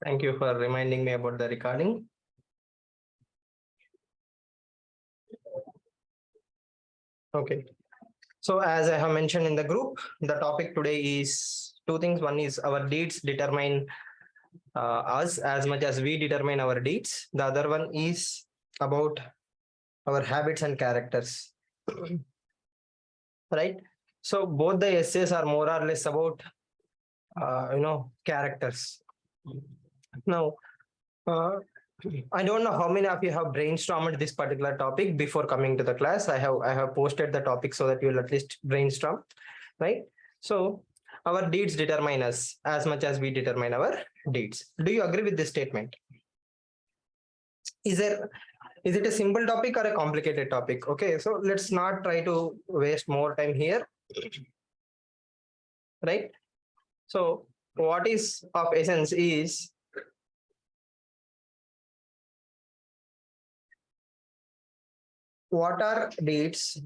Thank you for reminding me about the recording. Okay. So as I have mentioned in the group, the topic today is two things. One is our deeds determine us as much as we determine our deeds. The other one is about our habits and characters. Right? So both the essays are more or less about, characters. Now, I don't know how many of you have brainstormed this particular topic before coming to the class. I have posted the topic so that you will at least brainstorm, right? So our deeds determine us as much as we determine our deeds. Do you agree with this statement? Is it a simple topic or a complicated topic? Okay, so let's not try to waste more time here, right? So what is of essence is what are deeds?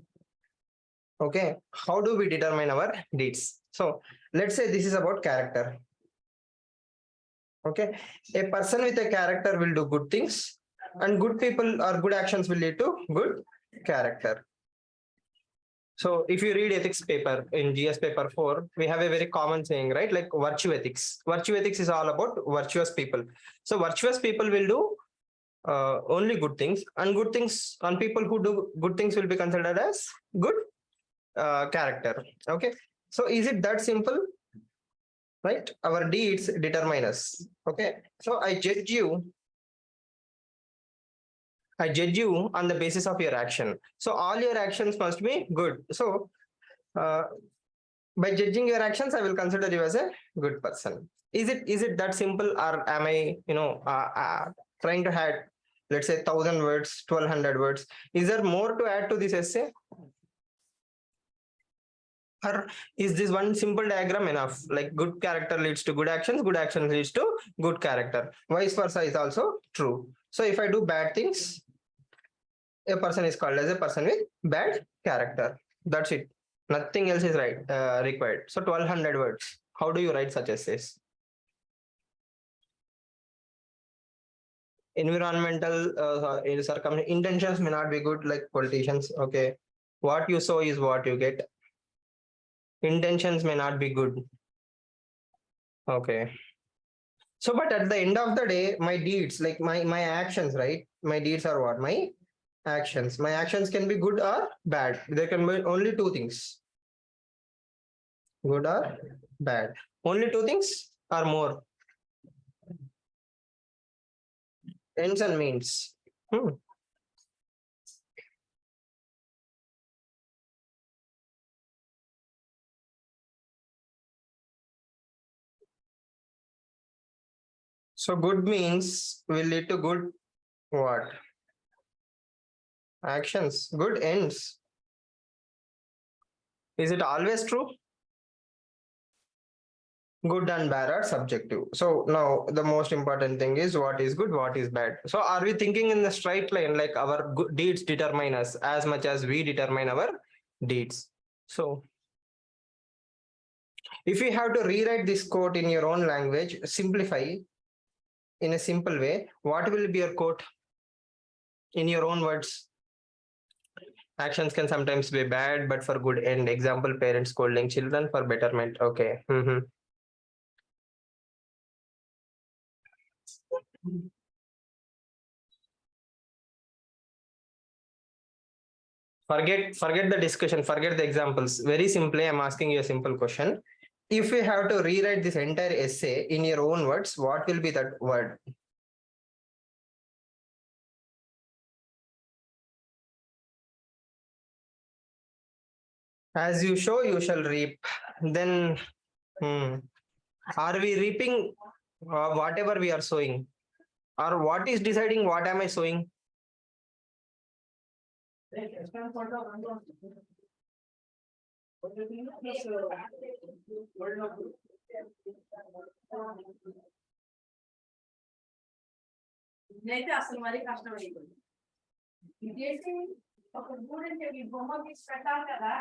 Okay, how do we determine our deeds? So let's say this is about character. Okay, a person with a character will do good things, and good people or good actions will lead to good character. So if you read ethics paper in GS paper 4, we have a very common saying, right? Like virtue ethics. Virtue ethics is all about virtuous people. So virtuous people will do only good things, and good things, and people who do good things will be considered as good character. Okay, so is it that simple? Right, our deeds determine us. Okay, so I judge you on the basis of your action. So all your actions must be good. So by judging your actions, I will consider you as a good person. Is it that simple, or am I trying to add, let's say, 1,000 words, 1,200 words? Is there more to add to this essay? Or is this one simple diagram enough? Like good character leads to good actions leads to good character. Vice versa is also true. So if I do bad things, a person is called as a person with bad character. That's it. Nothing else is required. So 1,200 words. How do you write such essays? Environmental intentions may not be good, like politicians. Okay, what you sow is what you get. Intentions may not be good. Okay. So, but at the end of the day, my deeds, like my actions, right? My deeds are what? My actions. My actions can be good or bad. There can be only two things. Good or bad. Only two things or more. Ends and means. So good means will lead to good what? Actions. Good ends. Is it always true? Good and bad are subjective. So now the most important thing is what is good, what is bad. So are we thinking in the straight line, like our good deeds determine us as much as we determine our deeds? So if you have to rewrite this quote in your own language, simplify in a simple way, what will be your quote in your own words? Actions can sometimes be bad, but for good end. Example, parents scolding children for betterment. Okay. Forget the discussion, forget the examples. Very simply, I'm asking you a simple question. If you have to rewrite this entire essay in your own words, what will be that word? As you sow, you shall reap. Then, are we reaping whatever we are sowing? Or what is deciding what am I sowing? అసలు మరి కష్టమైపోయింది ఇదేసి ఒక గూడెం బొమ్మ తీసి పెట్టాలి కదా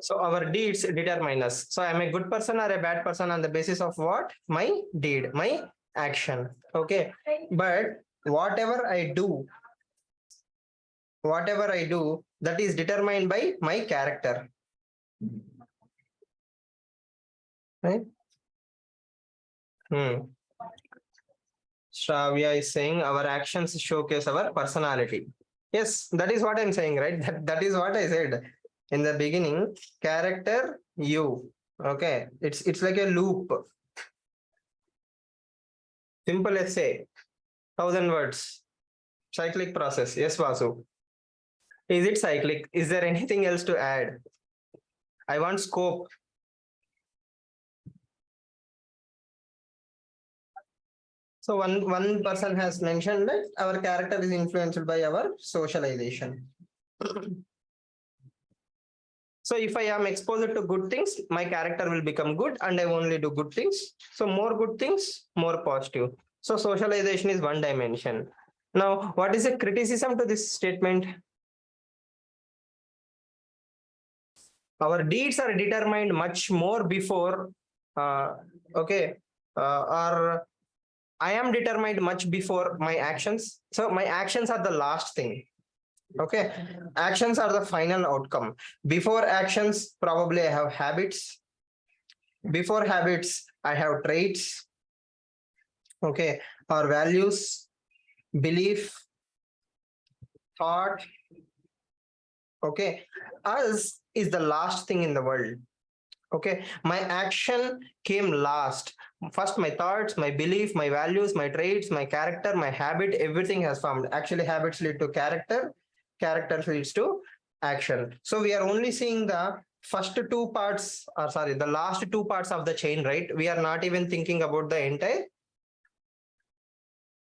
So our deeds determine us. So I'm a good person or a bad person on the basis of what? My deed, my action. Okay. But whatever I do, that is determined by my character. Right? Shravya is saying our actions showcase our personality. Yes, that is what I'm saying, right? That is what I said in the beginning. Character, you. Okay, it's like a loop. Simple essay, 1,000 words. Cyclic process. Yes, Vasu. Is it cyclic? Is there anything else to add? I want scope. So one person has mentioned that our character is influenced by our socialization. So if I am exposed to good things, my character will become good and I only do good things. So more good things, more positive. So socialization is one dimension. Now, what is the criticism to this statement? Our deeds are determined much more before, or I am determined much before my actions. So my actions are the last thing. Okay, actions are the final outcome. Before actions, probably I have habits. Before habits, I have traits. Okay, or values, belief, thought. Okay, us is the last thing in the world. Okay, my action came last. First my thoughts, my belief, my values, my traits, my character, my habit, everything has formed. Actually habits lead to character, character leads to action. So we are only seeing the first two parts, or sorry, the last two parts of the chain, right? We are not even thinking about the entire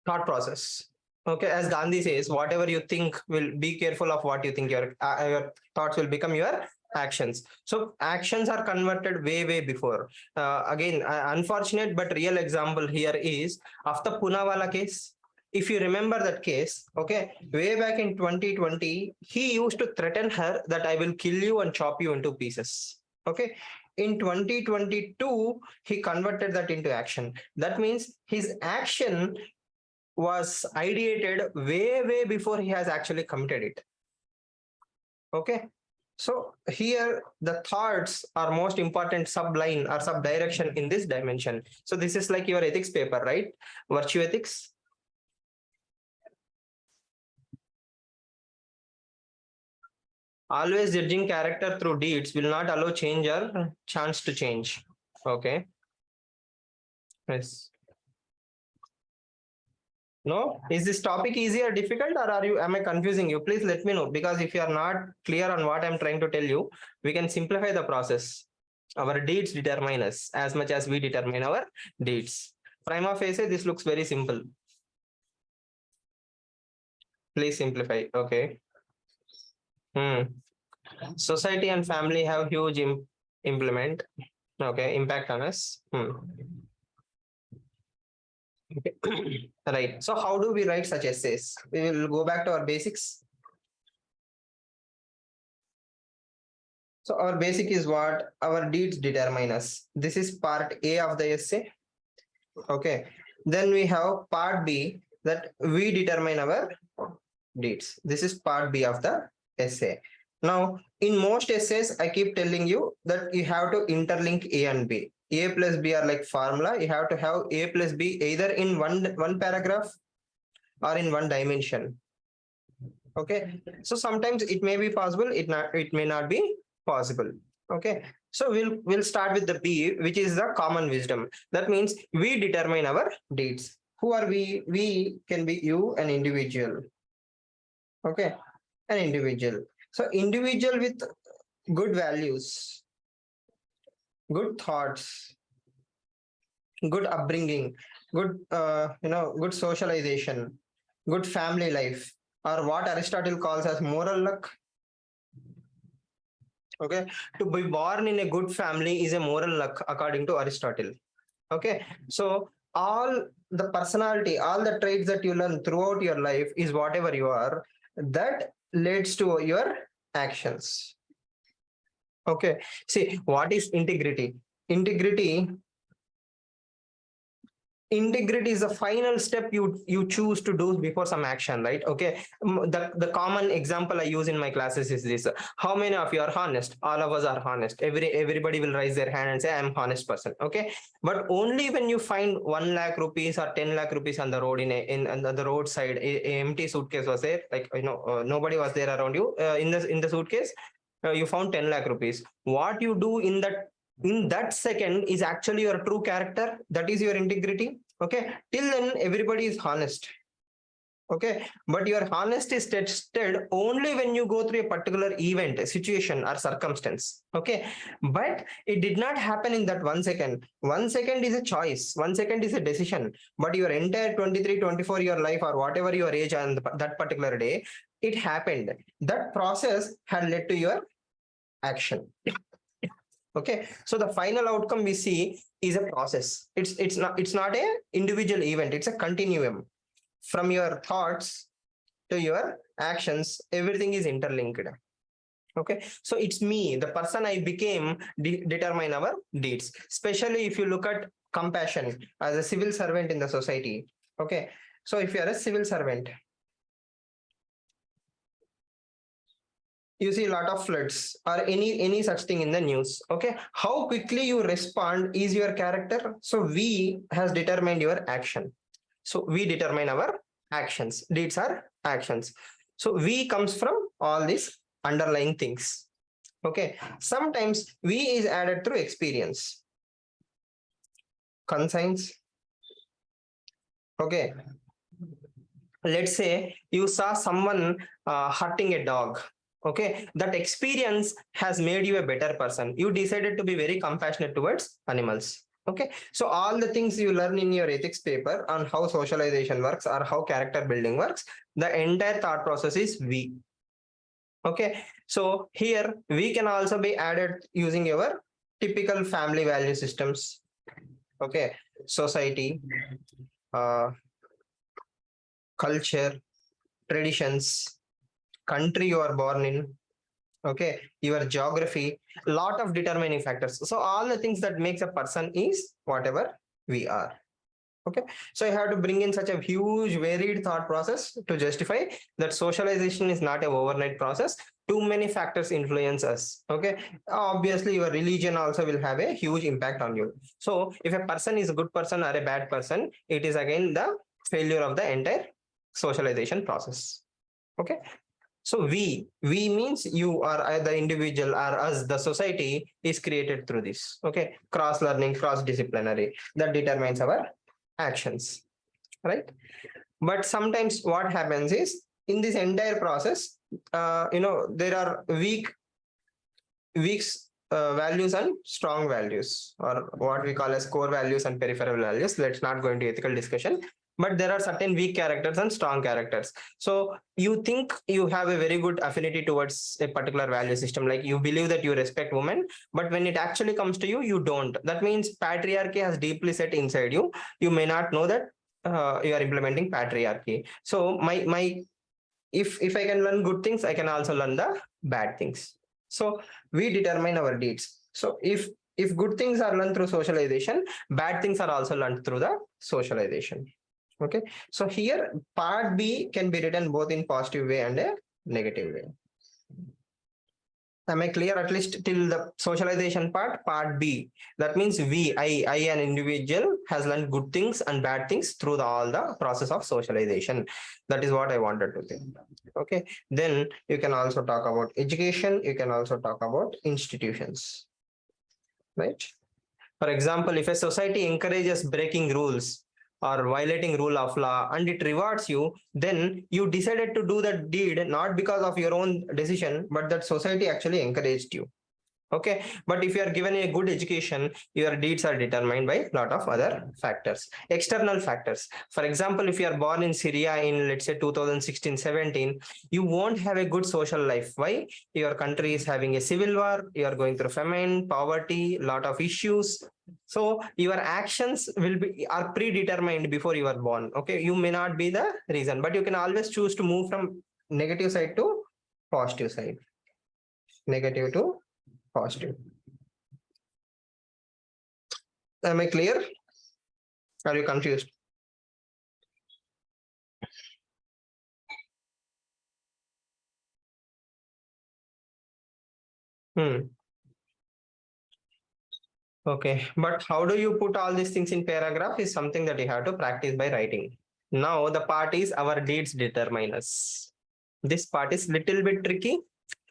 thought process. Okay, as Gandhi says, whatever you think, will be careful of what you think. Your thoughts will become your actions. So actions are converted way before. Again, unfortunate but real example here is of the Poonawalla case. If you remember that case, okay, way back in 2020, he used to threaten her that I will kill you and chop you into pieces. Okay, in 2022, he converted that into action. That means his action was ideated way before he has actually committed it. Okay, so here the thoughts are most important subline or subdirection in this dimension. So this is like your ethics paper, right? Virtue ethics. Always judging character through deeds will not allow change or chance to change. Okay. Yes. No, is this topic easy or difficult, or am I confusing you? Please let me know, because if you are not clear on what I'm trying to tell you, we can simplify the process. Our deeds determine us as much as we determine our deeds. Prima facie, this looks very simple. Please simplify. Okay. Society and family have huge impact on us. Okay. Right. So how do we write such essays? We will go back to our basics. So our basic is what? Our deeds determine us. This is part A of the essay. Okay. Then we have part B, that we determine our deeds. This is part B of the essay. Now, in most essays, I keep telling you that you have to interlink A and B. A plus B are like formula. You have to have A plus B either in one paragraph or in one dimension. Okay. So sometimes it may be possible, it may not be possible. Okay. So we'll start with the B, which is the common wisdom. That means we determine our deeds. Who are we? We can be you, an individual. Okay, an individual. So individual with good values, good thoughts, good upbringing, good good socialization, good family life, or what Aristotle calls as moral luck. Okay, to be born in a good family is a moral luck according to Aristotle. Okay, so all the personality, all the traits that you learn throughout your life is whatever you are, that leads to your actions. Okay, see, what is integrity? Integrity is the final step you choose to do before some action, right? Okay, the common example I use in my classes is this: how many of you are honest? All of us are honest. Everybody will raise their hand and say, I'm honest person. Okay, but only when you find 1 lakh rupees or 10 lakh rupees on the road, in the roadside, a empty suitcase was there, like, nobody was there around you, in the suitcase, you found 10 lakh rupees. What you do in that second is actually your true character. That is your integrity. Okay, till then everybody is honest. Okay, but your honesty is tested only when you go through a particular event, a situation, or circumstance. Okay, but it did not happen in that 1 second. 1 second is a choice, 1 second is a decision, but your entire 23, 24 your life, or whatever your age on that particular day, it happened. That process had led to your action. Okay, so the final outcome we see is a process. It's not a individual event, it's a continuum. From your thoughts to your actions, everything is interlinked. Okay, so it's me, the person I became, determine our deeds. Especially if you look at compassion as a civil servant in the society. Okay, so if you are a civil servant, you see a lot of floods or any such thing in the news. Okay, how quickly you respond is your character. So we has determined your action. So we determine our actions. Deeds are actions. So we comes from all these underlying things. Okay, sometimes we is added through experience, conscience. Okay, let's say you saw someone hurting a dog. Okay, that experience has made you a better person. You decided to be very compassionate towards animals. Okay, so all the things you learn in your ethics paper on how socialization works or how character building works, the entire thought process is we. Okay, so here we can also be added using our typical family value systems. Okay, society, culture, traditions, country you are born in, okay, your geography, lot of determining factors. So all the things that makes a person is whatever we are. Okay, so I have to bring in such a huge varied thought process to justify that socialization is not an overnight process. Too many factors influence us. Okay, obviously your religion also will have a huge impact on you. So if a person is a good person or a bad person, it is again the failure of the entire socialization process. Okay, so we means you are the individual, or us, the society is created through this. Okay, cross learning, cross disciplinary, that determines our actions, right? But sometimes what happens is in this entire process, there are weak values and strong values, or what we call as core values and peripheral values. Let's not go into ethical discussion, but there are certain weak characters and strong characters. So you think you have a very good affinity towards a particular value system, like you believe that you respect women, but when it actually comes to you, you don't. That means patriarchy has deeply set inside you. You may not know that you are implementing patriarchy. So my if I can learn good things, I can also learn the bad things. So we determine our deeds. So if good things are learned through socialization, bad things are also learned through the socialization. Okay, so here part B can be written both in positive way and a negative way. Am I clear at least till the socialization part? Part B, that means I an individual has learned good things and bad things through all the process of socialization. That is what I wanted to say. Okay, then you can also talk about education. You can also talk about institutions, right? For example, if a society encourages breaking rules or violating rule of law and it rewards you, then you decided to do that deed not because of your own decision, but that society actually encouraged you. Okay, but if you are given a good education, your deeds are determined by a lot of other factors, external factors. For example, if you are born in Syria in, let's say, 2016-17, you won't have a good social life. Why? Your country is having a civil war, you are going through famine, poverty, lot of issues. So your actions are predetermined before you are born. Okay, you may not be the reason, but you can always choose to move from negative side to positive side. Negative to positive. Am I clear? Are you confused? Okay, but how do you put all these things in paragraph is something that you have to practice by writing. Now the part is our deeds determine us. This part is little bit tricky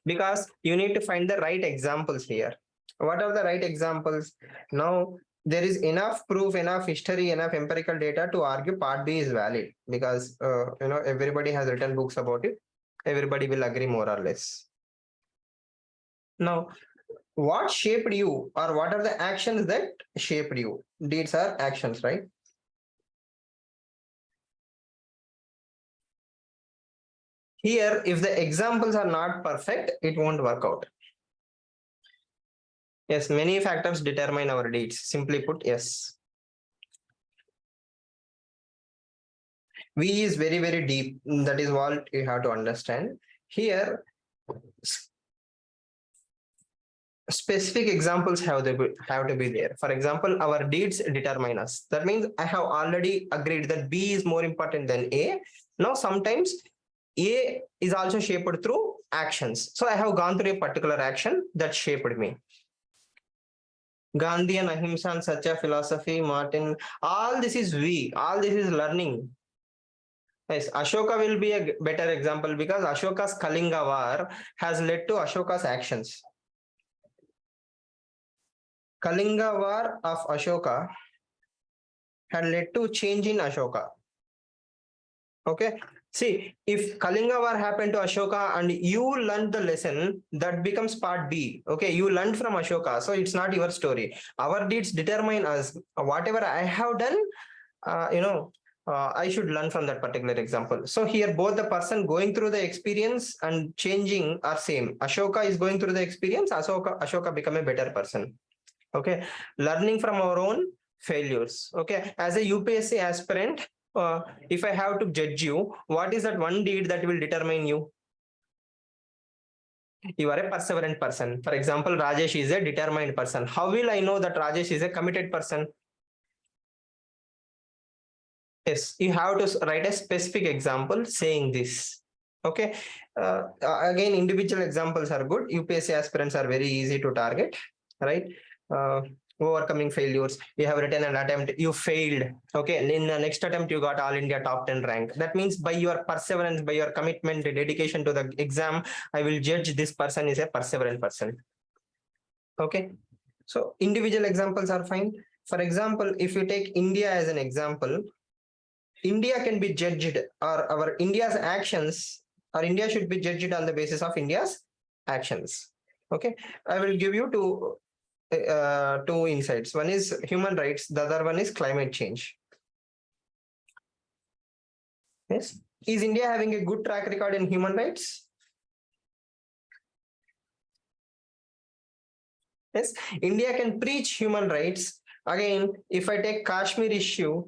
because you need to find the right examples here. What are the right examples? Now there is enough proof, enough history, enough empirical data to argue part B is valid because everybody has written books about it. Everybody will agree more or less. Now, what shaped you or what are the actions that shaped you? Deeds are actions, right? Here, if the examples are not perfect, it won't work out. Yes, many factors determine our deeds. Simply put, yes. V is very, very deep. That is what you have to understand. Here, specific examples have to be there. For example, our deeds determine us. That means I have already agreed that B is more important than A. Now, sometimes A is also shaped through actions. So I have gone through a particular action that shaped me. Gandhi and Ahimsa and Satya philosophy, Martin, all this is V, all this is learning. Yes, Ashoka will be a better example because Ashoka's Kalinga war has led to Ashoka's actions. Kalinga war of Ashoka had led to change in Ashoka. Okay. See, if Kalinga war happened to Ashoka and you learned the lesson, that becomes part B. Okay, you learned from Ashoka, so it's not your story. Our deeds determine us. Whatever I have done, I should learn from that particular example. So here, both the person going through the experience and changing are same. Ashoka is going through the experience. Ashoka become a better person. Okay, learning from our own failures. Okay, as a UPSC aspirant, if I have to judge you, what is that one deed that will determine you? You are a perseverant person. For example, Rajesh is a determined person. How will I know that Rajesh is a committed person? Yes, you have to write a specific example saying this. Okay. Again, individual examples are good. UPSC aspirants are very easy to target, right? Overcoming failures. You have written an attempt, you failed. Okay. In the next attempt, you got all India top 10 rank. That means by your perseverance, by your commitment, dedication to the exam, I will judge this person is a perseverant person. Okay. So individual examples are fine. For example, if you take India as an example, India can be judged or our India's actions or India should be judged on the basis of India's actions. Okay. I will give you two insights. One is human rights. The other one is climate change. Yes. Is India having a good track record in human rights? Yes. India can preach human rights. Again, if I take Kashmir issue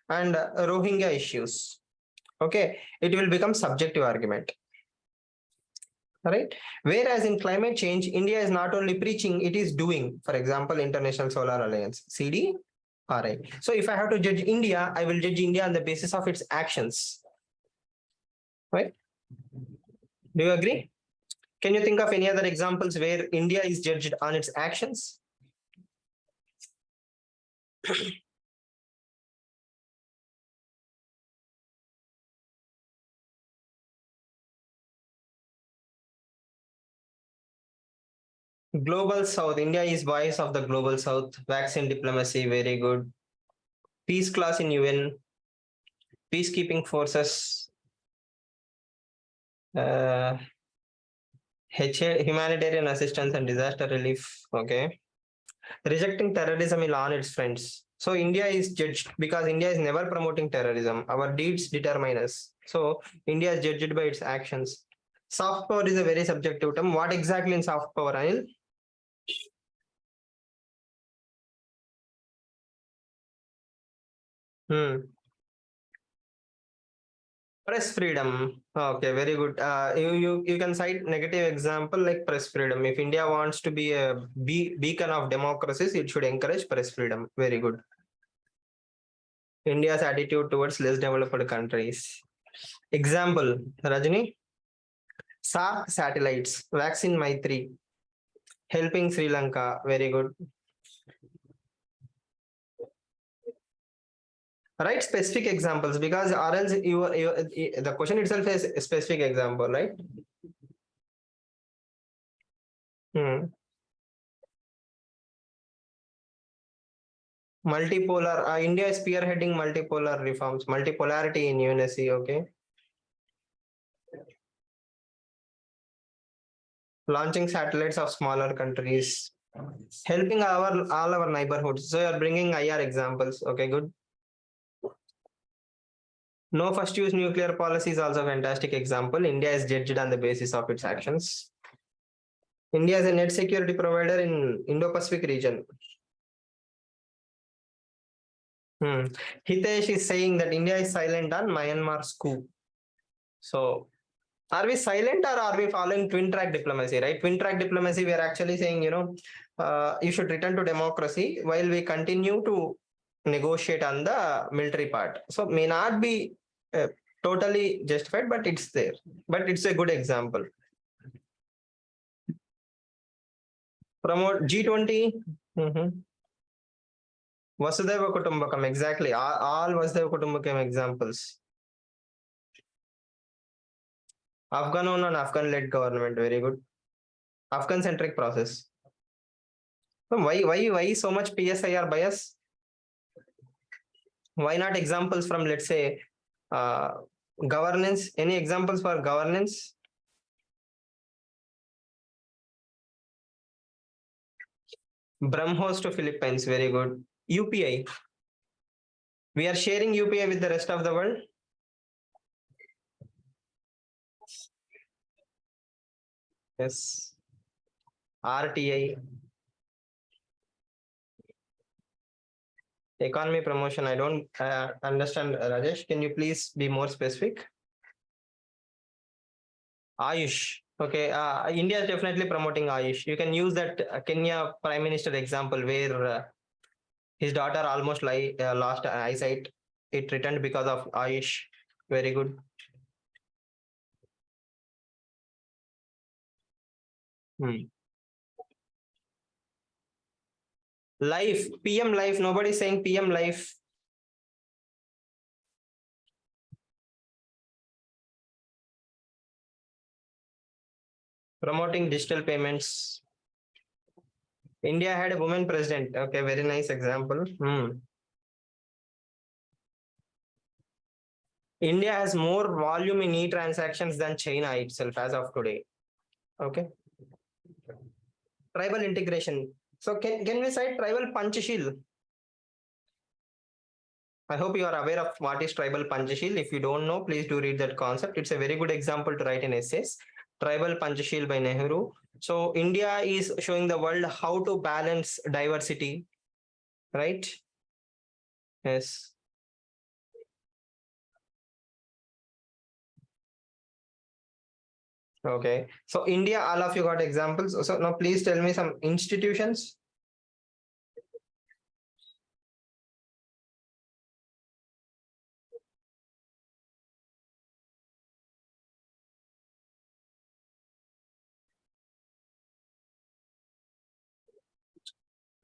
and Rohingya issues, okay, it will become subjective argument. Right. Whereas in climate change, India is not only preaching, it is doing. For example, International Solar Alliance, CDRI. So if I have to judge India, I will judge India on the basis of its actions. Right? Do you agree? Can you think of any other examples where India is judged on its actions? Global South. India is voice of the Global South. Vaccine diplomacy, very good. Peace class in UN. Peacekeeping forces. Humanitarian assistance and disaster relief. Okay. Rejecting terrorism in on its friends. So India is judged because India is never promoting terrorism. Our deeds determine us. So India is judged by its actions. Soft power is a very subjective term. What exactly in soft power, Anil? Press freedom. Okay, very good. You can cite negative example like press freedom. If India wants to be a beacon of democracies, it should encourage press freedom. Very good. India's attitude towards less developed countries. Example, Rajani. SARC satellites, vaccine Maitri, helping Sri Lanka. Very good. Write specific examples because or else the question itself is a specific example, right? Multipolar. India is spearheading multipolar reforms, multipolarity in UNSC. Okay. Launching satellites of smaller countries, helping all our neighborhoods. So you're bringing IR examples. Okay, good. No first use nuclear policy is also a fantastic example. India is judged on the basis of its actions. India is a net security provider in Indo-Pacific region. Hitesh is saying that India is silent on Myanmar's coup. So are we silent or are we following twin track diplomacy, right? Twin track diplomacy, we are actually saying, you should return to democracy while we continue to negotiate on the military part. So may not be totally justified, but it's there. But it's a good example. Promote G20. Vasudhaiva Kutumbakam, exactly. All Vasudhaiva Kutumbakam examples. Afghan-owned and Afghan-led government, very good. Afghan-centric process. So why so much PSIR bias? Why not examples from, let's say, governance? Any examples for governance? BrahMos to Philippines, very good. UPI. We are sharing UPI with the rest of the world. Yes. RTI. Economy promotion. I don't understand, Rajesh. Can you please be more specific? Ayush. Okay. India is definitely promoting Ayush. You can use that Kenya Prime Minister example where his daughter almost lost eyesight. It returned because of Ayush. Very good. Life, PM life. Nobody is saying PM life. Promoting digital payments. India had a woman president. Okay, very nice example. India has more volume in e-transactions than China itself as of today. Okay. Tribal integration. So can we cite tribal Panchashil? I hope you are aware of what is tribal Panchashil. If you don't know, please do read that concept. It's a very good example to write in essays. Tribal Panchashil by Nehru. So India is showing the world how to balance diversity, right? Yes. Okay. So India, all of you got examples. So now please tell me some institutions.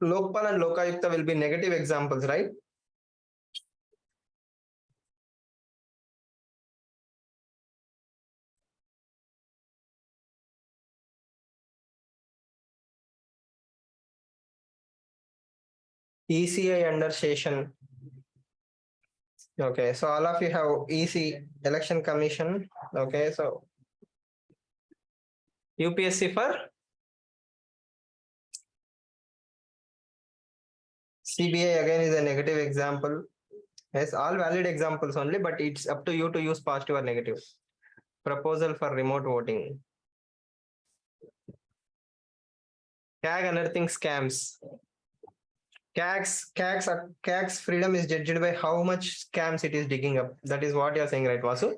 Lokpal and Lokayukta will be negative examples, right? ECI under session. Okay, so all of you have EC, Election Commission. Okay, so UPSC for CBI again is a negative example. Yes, all valid examples only, but it's up to you to use positive or negative. Proposal for remote voting. CAG unearthing scams. CAG's freedom is judged by how much scams it is digging up. That is what you're saying, right, Vasu?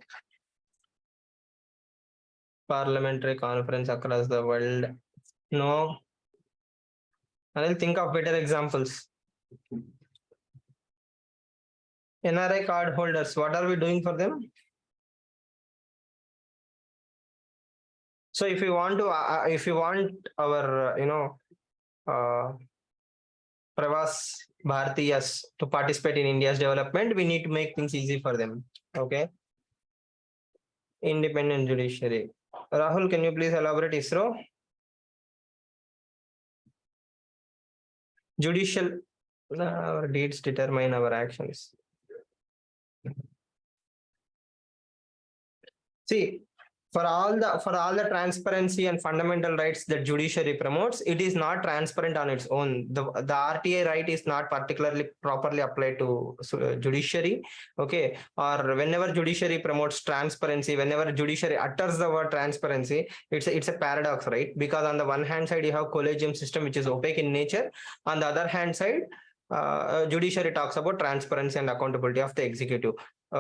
parliamentary conference across the world. No. I'll think of better examples. NRI card holders, what are we doing for them? So if you want to, if you want our, Pravas Bharatiyas to participate in India's development, we need to make things easy for them. Okay. Independent judiciary. Rahul, can you please elaborate ISRO? Judicial, our deeds determine our actions. See, for all the transparency and fundamental rights that judiciary promotes, it is not transparent on its own. The RTA right is not particularly properly applied to judiciary. Okay, or whenever judiciary promotes transparency, whenever judiciary utters the word transparency, it's a paradox, right? Because on the one hand side you have collegium system which is opaque in nature. On the other hand side, judiciary talks about transparency and accountability of the executive.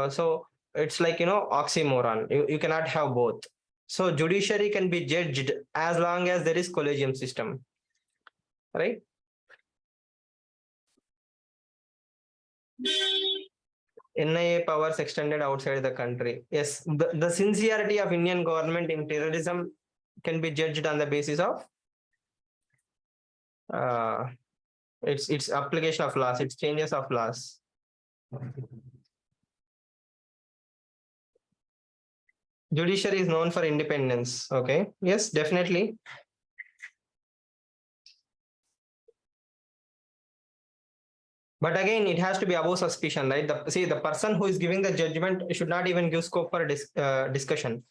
So it's like, oxymoron. You cannot have both. So judiciary can be judged as long as there is collegium system, right? NIA powers extended outside the country. Yes, the sincerity of Indian government in terrorism can be judged on the basis of its application of laws, its changes of laws. Judiciary is known for independence. Okay. Yes, definitely. But again, it has to be above suspicion, right? The person who is giving the judgment should not even give scope for discussion.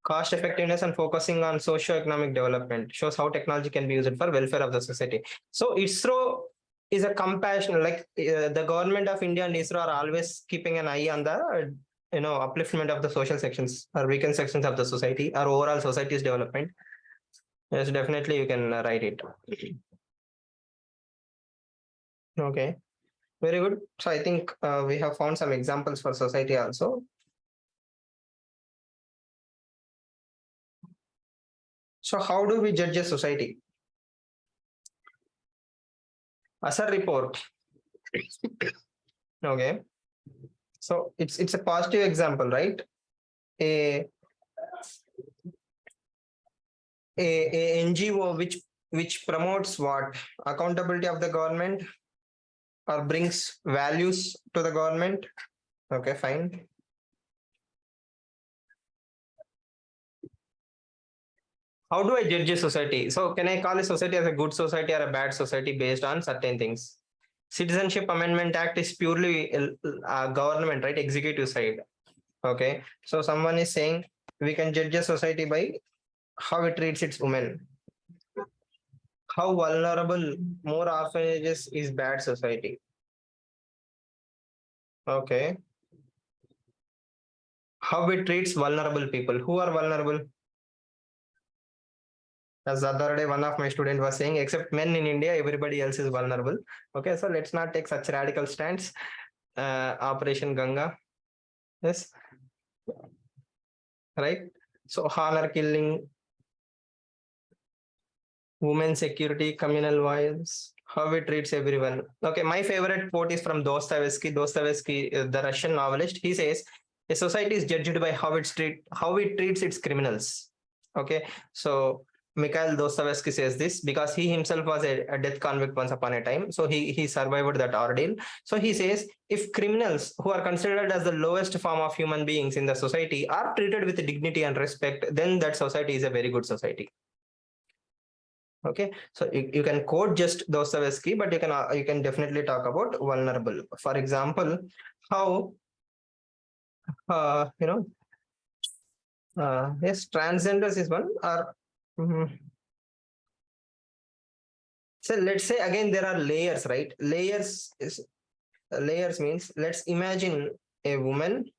Cost effectiveness and focusing on socio-economic development shows how technology can be used for welfare of the society. So ISRO is a compassion, like the government of India and ISRO are always keeping an eye on the upliftment of the social sections or weakened sections of the society or overall society's development. Yes, definitely you can write it. Okay, very good. So I think we have found some examples for society also. So how do we judge a society? As a report. Okay. So it's a positive example, right? A NGO which promotes what? Accountability of the government or brings values to the government. Okay, fine. How do I judge a society? So can I call a society as a good society or a bad society based on certain things? Citizenship Amendment Act is purely government, right? Executive side. Okay. So someone is saying we can judge a society by how it treats its women. How vulnerable more orphanages is bad society. Okay. How it treats vulnerable people. Who are vulnerable? As the other day, one of my students was saying, except men in India, everybody else is vulnerable. Okay, so let's not take such radical stance. Operation Ganga. Yes. Right. So honor killing, women security, communal violence, how it treats everyone. Okay, my favorite quote is from Dostoevsky. Dostoevsky, the Russian novelist. He says, a society is judged by how it treats its criminals. Okay, so Mikhail Dostoevsky says this because he himself was a death convict once upon a time. So he survived that ordeal. So he says, if criminals who are considered as the lowest form of human beings in the society are treated with dignity and respect, then that society is a very good society. Okay, so you can quote just Dostoevsky, but you can definitely talk about vulnerable. For example, how yes, transgenders is one. Or so let's say again there are layers, right? Layers means let's imagine a woman.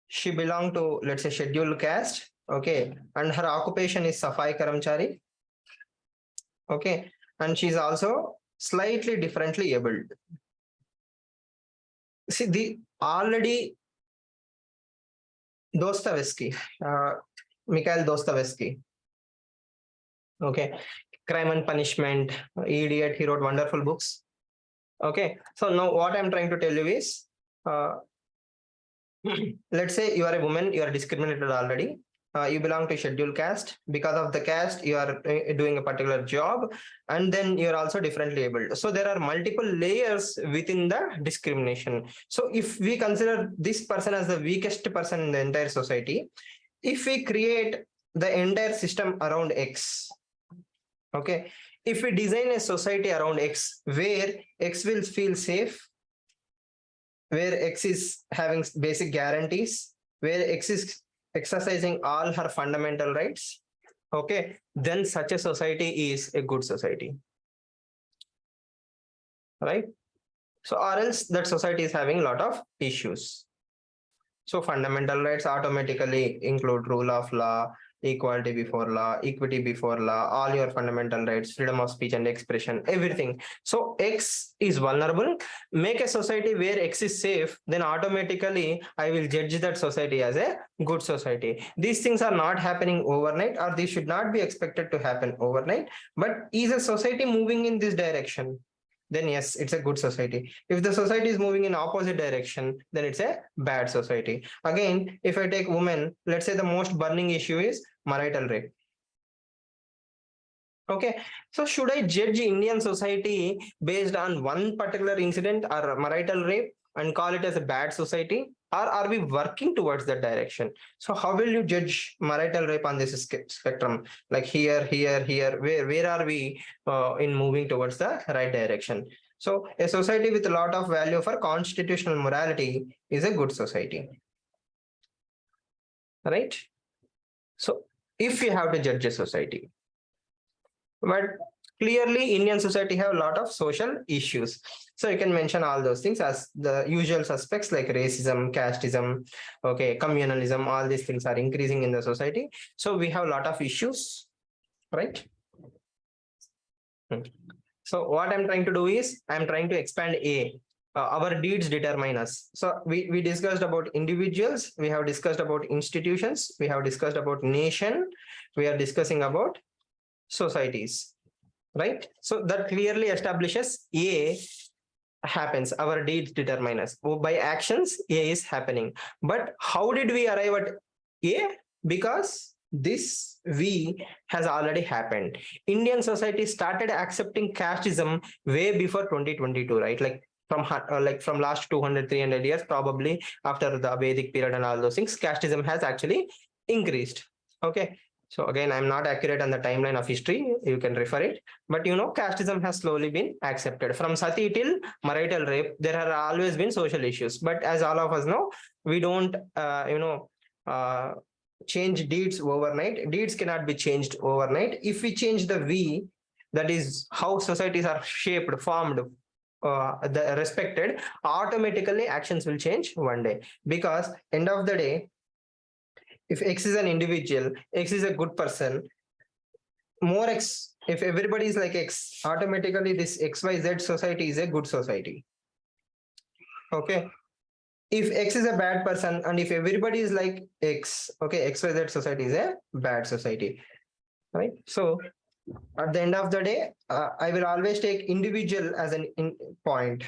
She belonged to, let's say, scheduled caste. Okay, and her occupation is Safai Karamchari. Okay, and she's also slightly differently abled. See, the already Dostoevsky, Mikhail Dostoevsky. Okay, Crime and Punishment, Idiot. He wrote wonderful books. Okay, so now what I'm trying to tell you is, let's say you are a woman, you are discriminated already. You belong to scheduled caste. Because of the caste, you are doing a particular job, and then you are also differently abled. So there are multiple layers within the discrimination. So if we consider this person as the weakest person in the entire society, if we create the entire system around X, okay, if we design a society around X where X will feel safe, where X is having basic guarantees, where X is exercising all her fundamental rights, okay, then such a society is a good society, right? So or else that society is having a lot of issues. So fundamental rights automatically include rule of law, equality before law, equity before law, all your fundamental rights, freedom of speech and expression, everything. So X is vulnerable. Make a society where X is safe, then automatically I will judge that society as a good society. These things are not happening overnight, or these should not be expected to happen overnight. But is a society moving in this direction? Then yes, it's a good society. If the society is moving in opposite direction, then it's a bad society. Again, if I take women, let's say the most burning issue is marital rape. Okay, so should I judge Indian society based on one particular incident or marital rape and call it as a bad society? Or are we working towards that direction? So how will you judge marital rape on this spectrum? Like here, where are we in moving towards the right direction? So a society with a lot of value for constitutional morality is a good society, right? So if you have to judge a society, but clearly Indian society have a lot of social issues. So you can mention all those things as the usual suspects like racism, casteism, okay, communalism, all these things are increasing in the society. So we have a lot of issues, right? So what I'm trying to do is I'm trying to expand our deeds determine us. So we discussed about individuals, we have discussed about institutions, we have discussed about nation, we are discussing about societies, right? So that clearly establishes A happens, our deeds determine us. By actions, A is happening. But how did we arrive at A? Because this V has already happened. Indian society started accepting casteism way before 2022, right? Like from last 200-300 years, probably after the Vedic period and all those things, casteism has actually increased. Okay, so again, I'm not accurate on the timeline of history. You can refer it. But casteism has slowly been accepted. From sati till marital rape, there have always been social issues. But as all of us know, we don't, change deeds overnight. Deeds cannot be changed overnight. If we change the V, that is how societies are shaped, formed, respected, automatically actions will change one day. Because end of the day, if X is an individual, X is a good person, more X, if everybody is like X, automatically this XYZ society is a good society. Okay. If X is a bad person and if everybody is like X, okay, XYZ society is a bad society, right? So at the end of the day, I will always take individual as an point.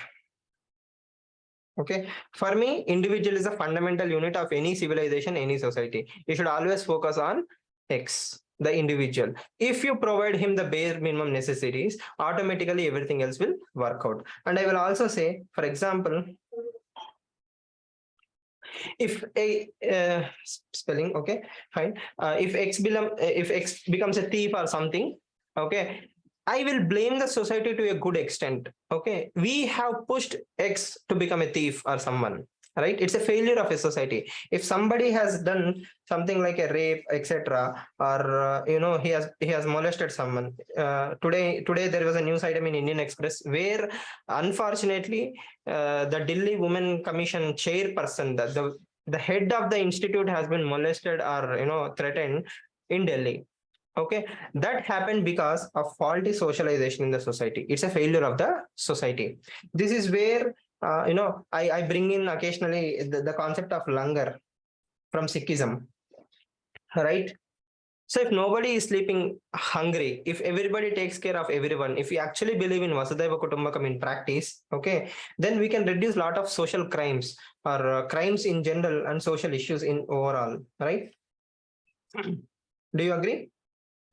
Okay, for me, individual is a fundamental unit of any civilization, any society. You should always focus on X, the individual. If you provide him the bare minimum necessities, automatically everything else will work out. And I will also say, for example, if a spelling, okay, fine. If X becomes a thief or something, okay, I will blame the society to a good extent. Okay, we have pushed X to become a thief or someone, right? It's a failure of a society. If somebody has done something like a rape, etc., or he has molested someone. Today there was a news item in Indian Express where unfortunately the Delhi Women Commission chairperson, the head of the institute has been molested or threatened in Delhi. Okay, that happened because of faulty socialization in the society. It's a failure of the society. This is where I bring in occasionally the concept of langar. from Sikhism, right? So if nobody is sleeping hungry, if everybody takes care of everyone, if we actually believe in Vasudhaiva Kutumbakam in practice, okay, then we can reduce a lot of social crimes or crimes in general and social issues in overall, right? Do you agree?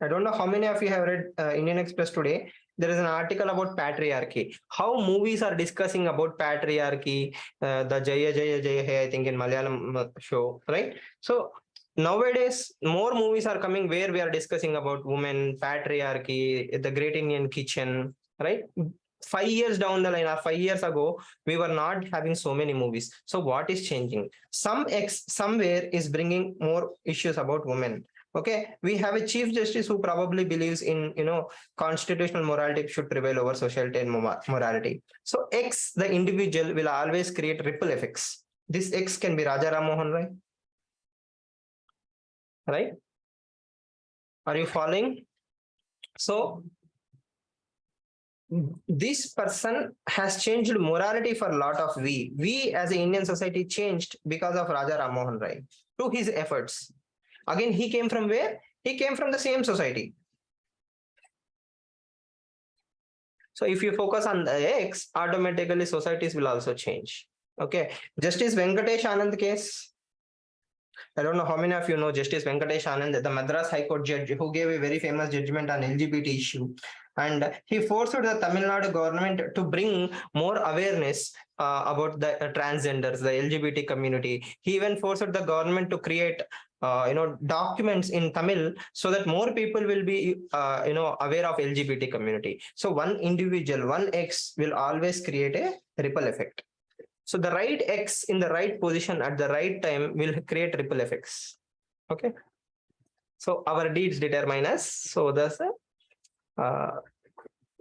I don't know how many of you have read Indian Express today. There is an article about patriarchy. How movies are discussing about patriarchy, the Jaya Jaya Jaya Hai, I think in Malayalam show, right? So nowadays, more movies are coming where we are discussing about women, patriarchy, the Great Indian Kitchen, right? 5 years down the line, or 5 years ago, we were not having so many movies. So what is changing? Some X somewhere is bringing more issues about women. Okay, we have a chief justice who probably believes in, constitutional morality should prevail over sociality and morality. So X, the individual, will always create ripple effects. This X can be Raja Ram Mohan Rai, right? Are you following? So this person has changed morality for a lot of we. We as an Indian society changed because of Raja Ram Mohan Rai, to his efforts. Again, he came from where? He came from the same society. So if you focus on the X, automatically societies will also change. Okay. Justice Venkatesh Anand case. I don't know how many of you know Justice Venkatesh Anand, the Madras High Court judge who gave a very famous judgment on LGBT issue. And he forced the Tamil Nadu government to bring more awareness about the transgenders, the LGBT community. He even forced the government to create documents in Tamil so that more people will be aware of LGBT community. So one individual, one X will always create a ripple effect. So the right X in the right position at the right time will create ripple effects. Okay. So our deeds determine us. So that's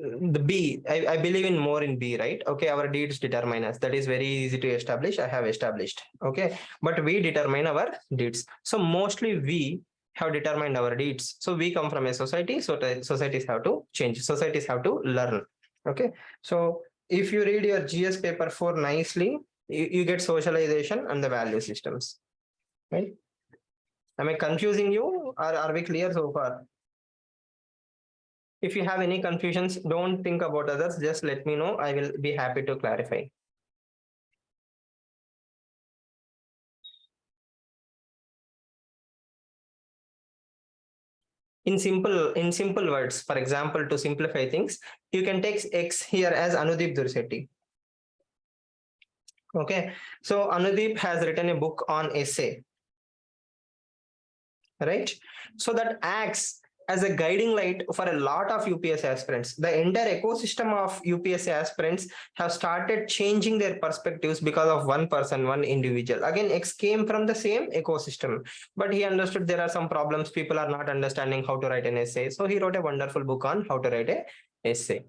the B. I believe in more in B, right? Okay, our deeds determine us. That is very easy to establish. I have established. Okay, but we determine our deeds. So mostly we have determined our deeds. So we come from a society. So societies have to change. Societies have to learn. Okay. So if you read your GS paper 4 nicely, you get socialization and the value systems. Right? Am I confusing you, or are we clear so far? If you have any confusions, don't think about others. Just let me know. I will be happy to clarify. In simple words, for example, to simplify things, you can take X here as Anudeep Dursetti. Okay, so Anudeep has written a book on essay, right? So that acts as a guiding light for a lot of UPSC aspirants. The entire ecosystem of UPSC aspirants have started changing their perspectives because of one person, one individual. Again, X came from the same ecosystem, but he understood there are some problems. People are not understanding how to write an essay. So he wrote a wonderful book on how to write an essay.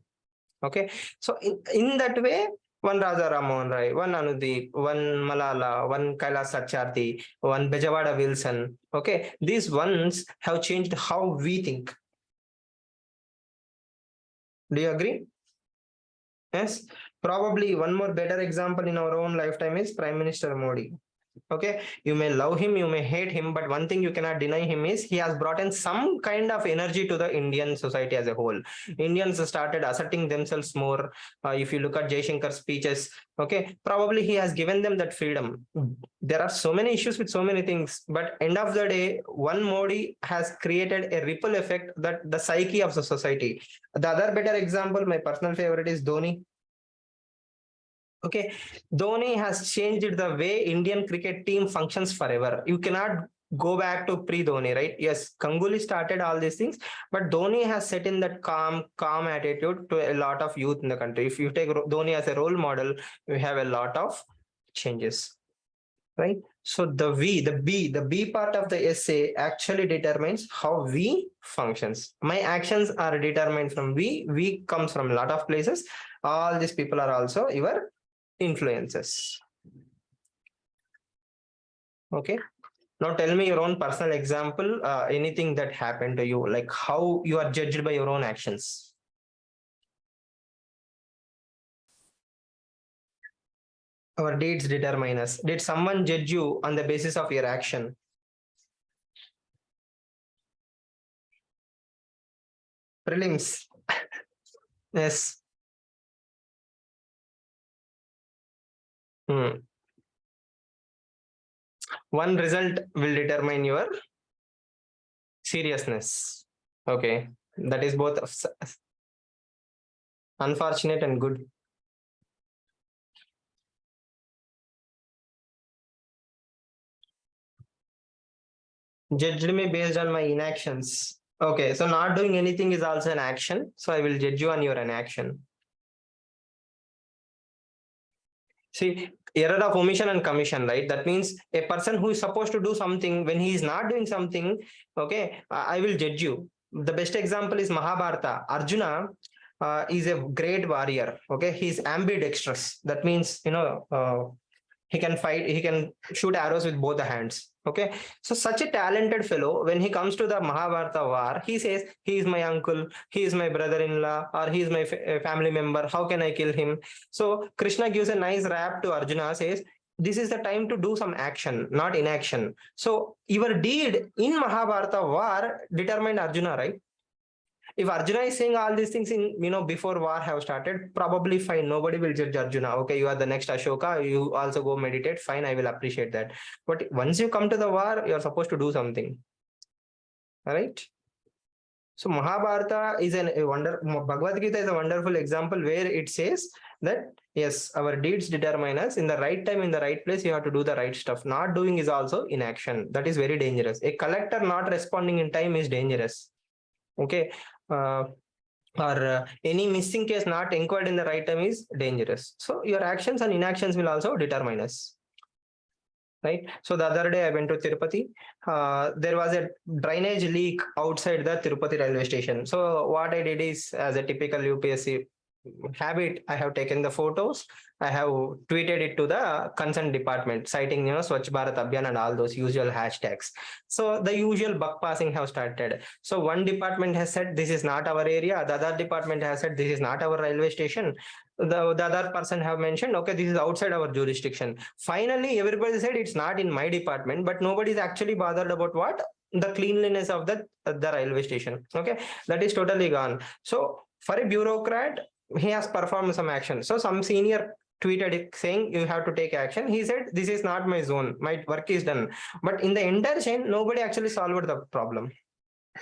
Okay. So in that way, one Raja Ram Mohan Rai, one Anudeep, one Malala, one Kailash Satyarthi, one Bejawada Wilson. Okay, these ones have changed how we think. Do you agree? Yes. Probably one more better example in our own lifetime is Prime Minister Modi. Okay, you may love him, you may hate him, but one thing you cannot deny him is he has brought in some kind of energy to the Indian society as a whole. Indians started asserting themselves more. If you look at Jaishankar's speeches, okay, probably he has given them that freedom. There are so many issues with so many things, but end of the day, one Modi has created a ripple effect that the psyche of the society. The other better example, my personal favorite is Dhoni. Okay, Dhoni has changed the way Indian cricket team functions forever. You cannot go back to pre-Dhoni, right? Yes, Ganguly started all these things, but Dhoni has set in that calm attitude to a lot of youth in the country. If you take Dhoni as a role model, you have a lot of changes, right? So the B part of the essay actually determines how we functions. My actions are determined from we. We comes from a lot of places. All these people are also your influences. Okay, now tell me your own personal example, anything that happened to you, like how you are judged by your own actions. Our deeds determine us. Did someone judge you on the basis of your action? prelims. Yes. One result will determine your seriousness. Okay, that is both unfortunate and good. Judged me based on my inactions. Okay, so not doing anything is also an action. So I will judge you on your inaction. See, error of omission and commission, right? That means a person who is supposed to do something, when he is not doing something, okay, I will judge you. The best example is Mahabharata. Arjuna is a great warrior. Okay, he is ambidextrous. That means, he can fight, he can shoot arrows with both the hands. Okay, so such a talented fellow, when he comes to the Mahabharata war, he says, he is my uncle, he is my brother-in-law, or he is my family member, how can I kill him? So Krishna gives a nice rap to Arjuna, says, this is the time to do some action, not inaction. So your deed in Mahabharata war determined Arjuna, right? If Arjuna is saying all these things in, before war have started, probably fine. Nobody will judge Arjuna. Okay, you are the next Ashoka. You also go meditate. Fine, I will appreciate that. But once you come to the war, you are supposed to do something. All right. So Mahabharata is a wonder. Bhagavad Gita is a wonderful example where it says that yes, our deeds determine us. In the right time, in the right place, you have to do the right stuff. Not doing is also inaction. That is very dangerous. A collector not responding in time is dangerous. Okay. Or any missing case not inquired in the right time is dangerous. So your actions and inactions will also determine us. Right. So the other day I went to Tirupati. There was a drainage leak outside the Tirupati railway station. So what I did is, as a typical UPSC habit, I have taken the photos. I have tweeted it to the concerned department, citing Swachh Bharat Abhiyan and all those usual hashtags. So the usual buck passing have started. So one department has said this is not our area. The other department has said this is not our railway station. The other person have mentioned, okay, this is outside our jurisdiction. Finally, everybody said it's not in my department, but nobody is actually bothered about what? The cleanliness of the railway station. Okay, that is totally gone. So for a bureaucrat, he has performed some action. So some senior tweeted it saying you have to take action. He said this is not my zone, my work is done. But in the entire chain, nobody actually solved the problem.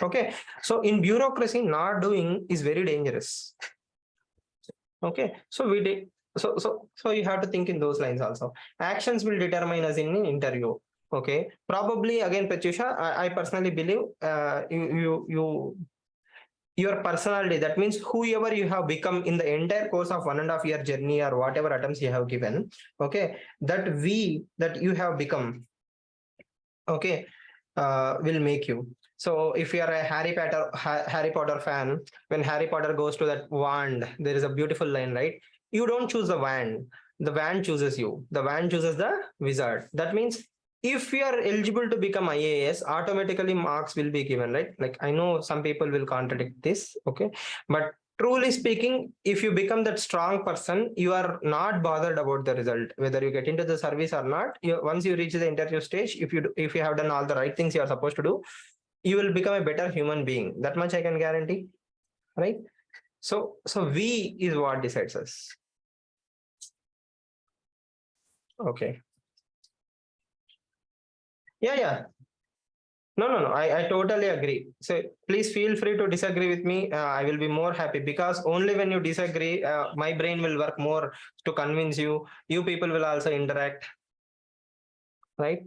Okay, so in bureaucracy, not doing is very dangerous. Okay, so we did. So you have to think in those lines also. Actions will determine us in an interview. Okay, probably again, Pratyusha, I personally believe your personality, that means whoever you have become in the entire course of 1.5 year journey or whatever attempts you have given, okay, that you have become, okay, will make you. So if you are a Harry Potter fan, when Harry Potter goes to that wand, there is a beautiful line, right? You don't choose the wand chooses you, the wand chooses the wizard. That means if you are eligible to become IAS, automatically marks will be given, right? Like, I know some people will contradict this, okay, but truly speaking, if you become that strong person, you are not bothered about the result, whether you get into the service or not. Once you reach the interview stage, if you have done all the right things you are supposed to do, you will become a better human being. That much I can guarantee, right? So we is what decides us. Okay. Yeah. No. I totally agree. So please feel free to disagree with me. I will be more happy, because only when you disagree, my brain will work more to convince you. You people will also interact, right?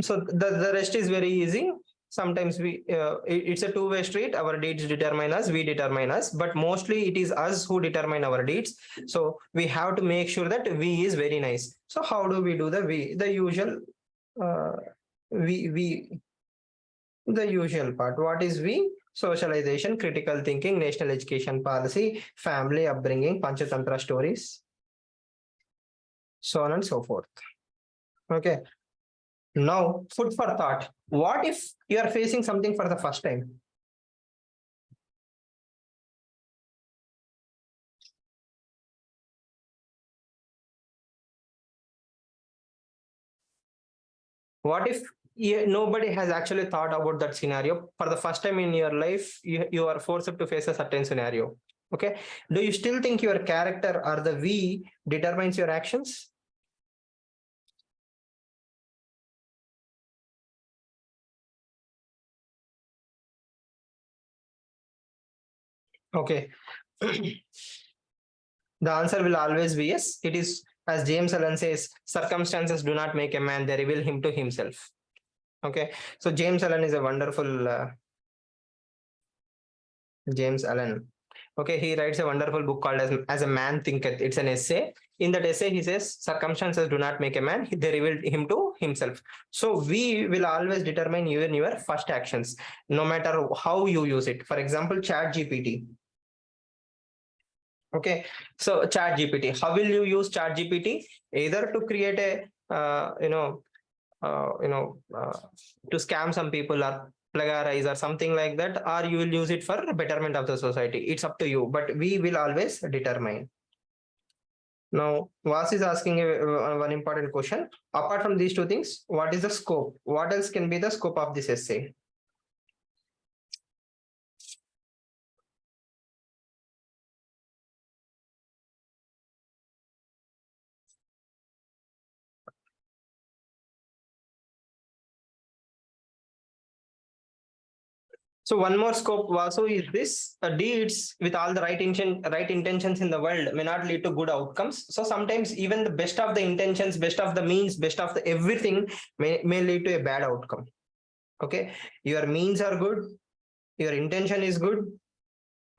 So the rest is very easy. Sometimes it's a two-way street. Our deeds determine us, we determine us, but mostly it is us who determine our deeds. So we have to make sure that we is very nice. So how do we do the usual uh, we the usual part? What is we? Socialization, critical thinking, national education policy, family upbringing, panchatantra stories, so on and so forth. Okay. Now, food for thought. What if you are facing something for the first time? What if nobody has actually thought about that scenario? For the first time in your life, you are forced to face a certain scenario. Okay. Do you still think your character or the we determines your actions? Okay. The answer will always be yes. It is, as James Allen says, circumstances do not make a man, they reveal him to himself. Okay. So James Allen is a wonderful James Allen. Okay, he writes a wonderful book called as a Man Thinketh. It's an essay. In that essay, he says, circumstances do not make a man, they reveal him to himself. So we will always determine even your first actions, no matter how you use it. For example, Chat GPT. Okay, so Chat GPT, how will you use Chat GPT? Either to create a to scam some people or plagiarize or something like that, or you will use it for betterment of the society. It's up to you, but we will always determine. Now Vas is asking one important question. Apart from these two things, what is the scope? What else can be the scope of this essay? So one more scope, Vasu, is this: deeds with all the right intentions in the world may not lead to good outcomes. So sometimes even the best of the intentions, best of the means, best of the everything may lead to a bad outcome. Okay, your means are good, your intention is good,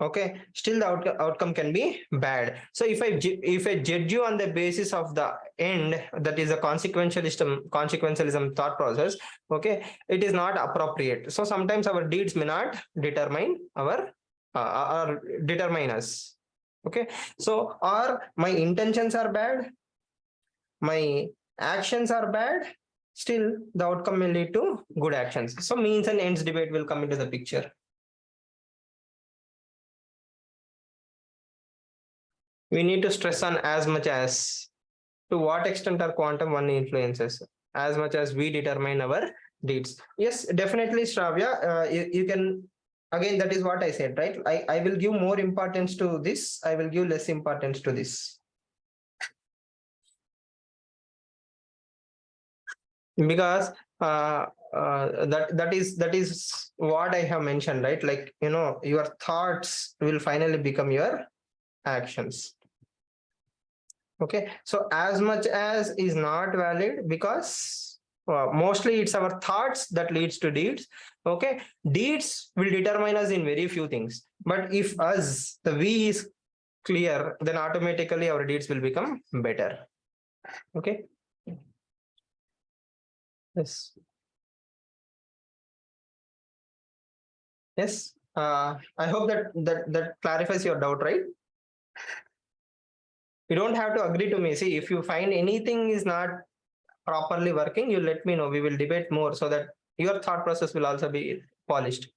okay, still the outcome can be bad. So if I judge you on the basis of the end, that is a consequentialism thought process, okay, it is not appropriate. So sometimes our deeds may not determine our or determine us. Okay, so or my intentions are bad, my actions are bad, still the outcome may lead to good actions. So means and ends debate will come into the picture. We need to stress on as much as to what extent are quantum one influences, as much as we determine our deeds. Yes, definitely, Shravya. You can, again, that is what I said, right? I will give more importance to this, I will give less importance to this. Because that is what I have mentioned, right? Like, your thoughts will finally become your actions. Okay, so as much as is not valid, because mostly it's our thoughts that leads to deeds. Okay, deeds will determine us in very few things, but if us the we is clear, then automatically our deeds will become better. Okay. Yes. Yes, I hope that clarifies your doubt, right? You don't have to agree to me. See, if you find anything is not properly working, you let me know. We will debate more so that your thought process will also be polished.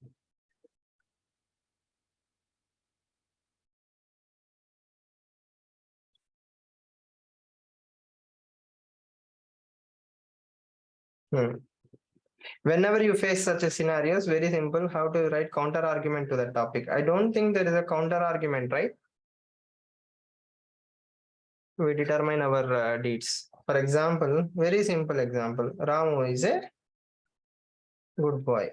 Whenever you face such a scenarios, very simple, how to write counter argument to that topic. I don't think there is a counter argument, right? We determine our deeds. For example, very simple example, Ramu is a good boy.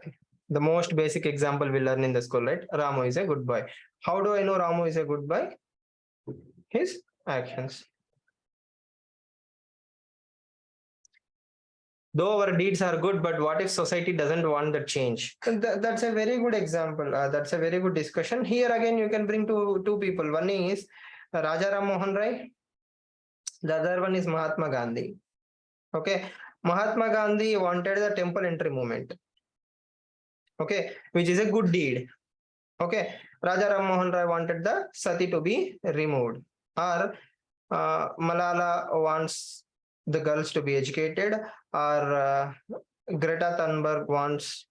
The most basic example we learn in the school, right? Ramu is a good boy. How do I know Ramu is a good boy? His actions. Though our deeds are good, but what if society doesn't want the change? That's a very good example. That's a very good discussion. Here again, you can bring two people. One is Raja Ram Mohan Rai. The other one is Mahatma Gandhi. Okay, Mahatma Gandhi wanted the temple entry movement. Okay, which is a good deed. Okay, Raja Ram Mohan Rai wanted the sati to be removed. Or Malala wants the girls to be educated, or Greta Thunberg wants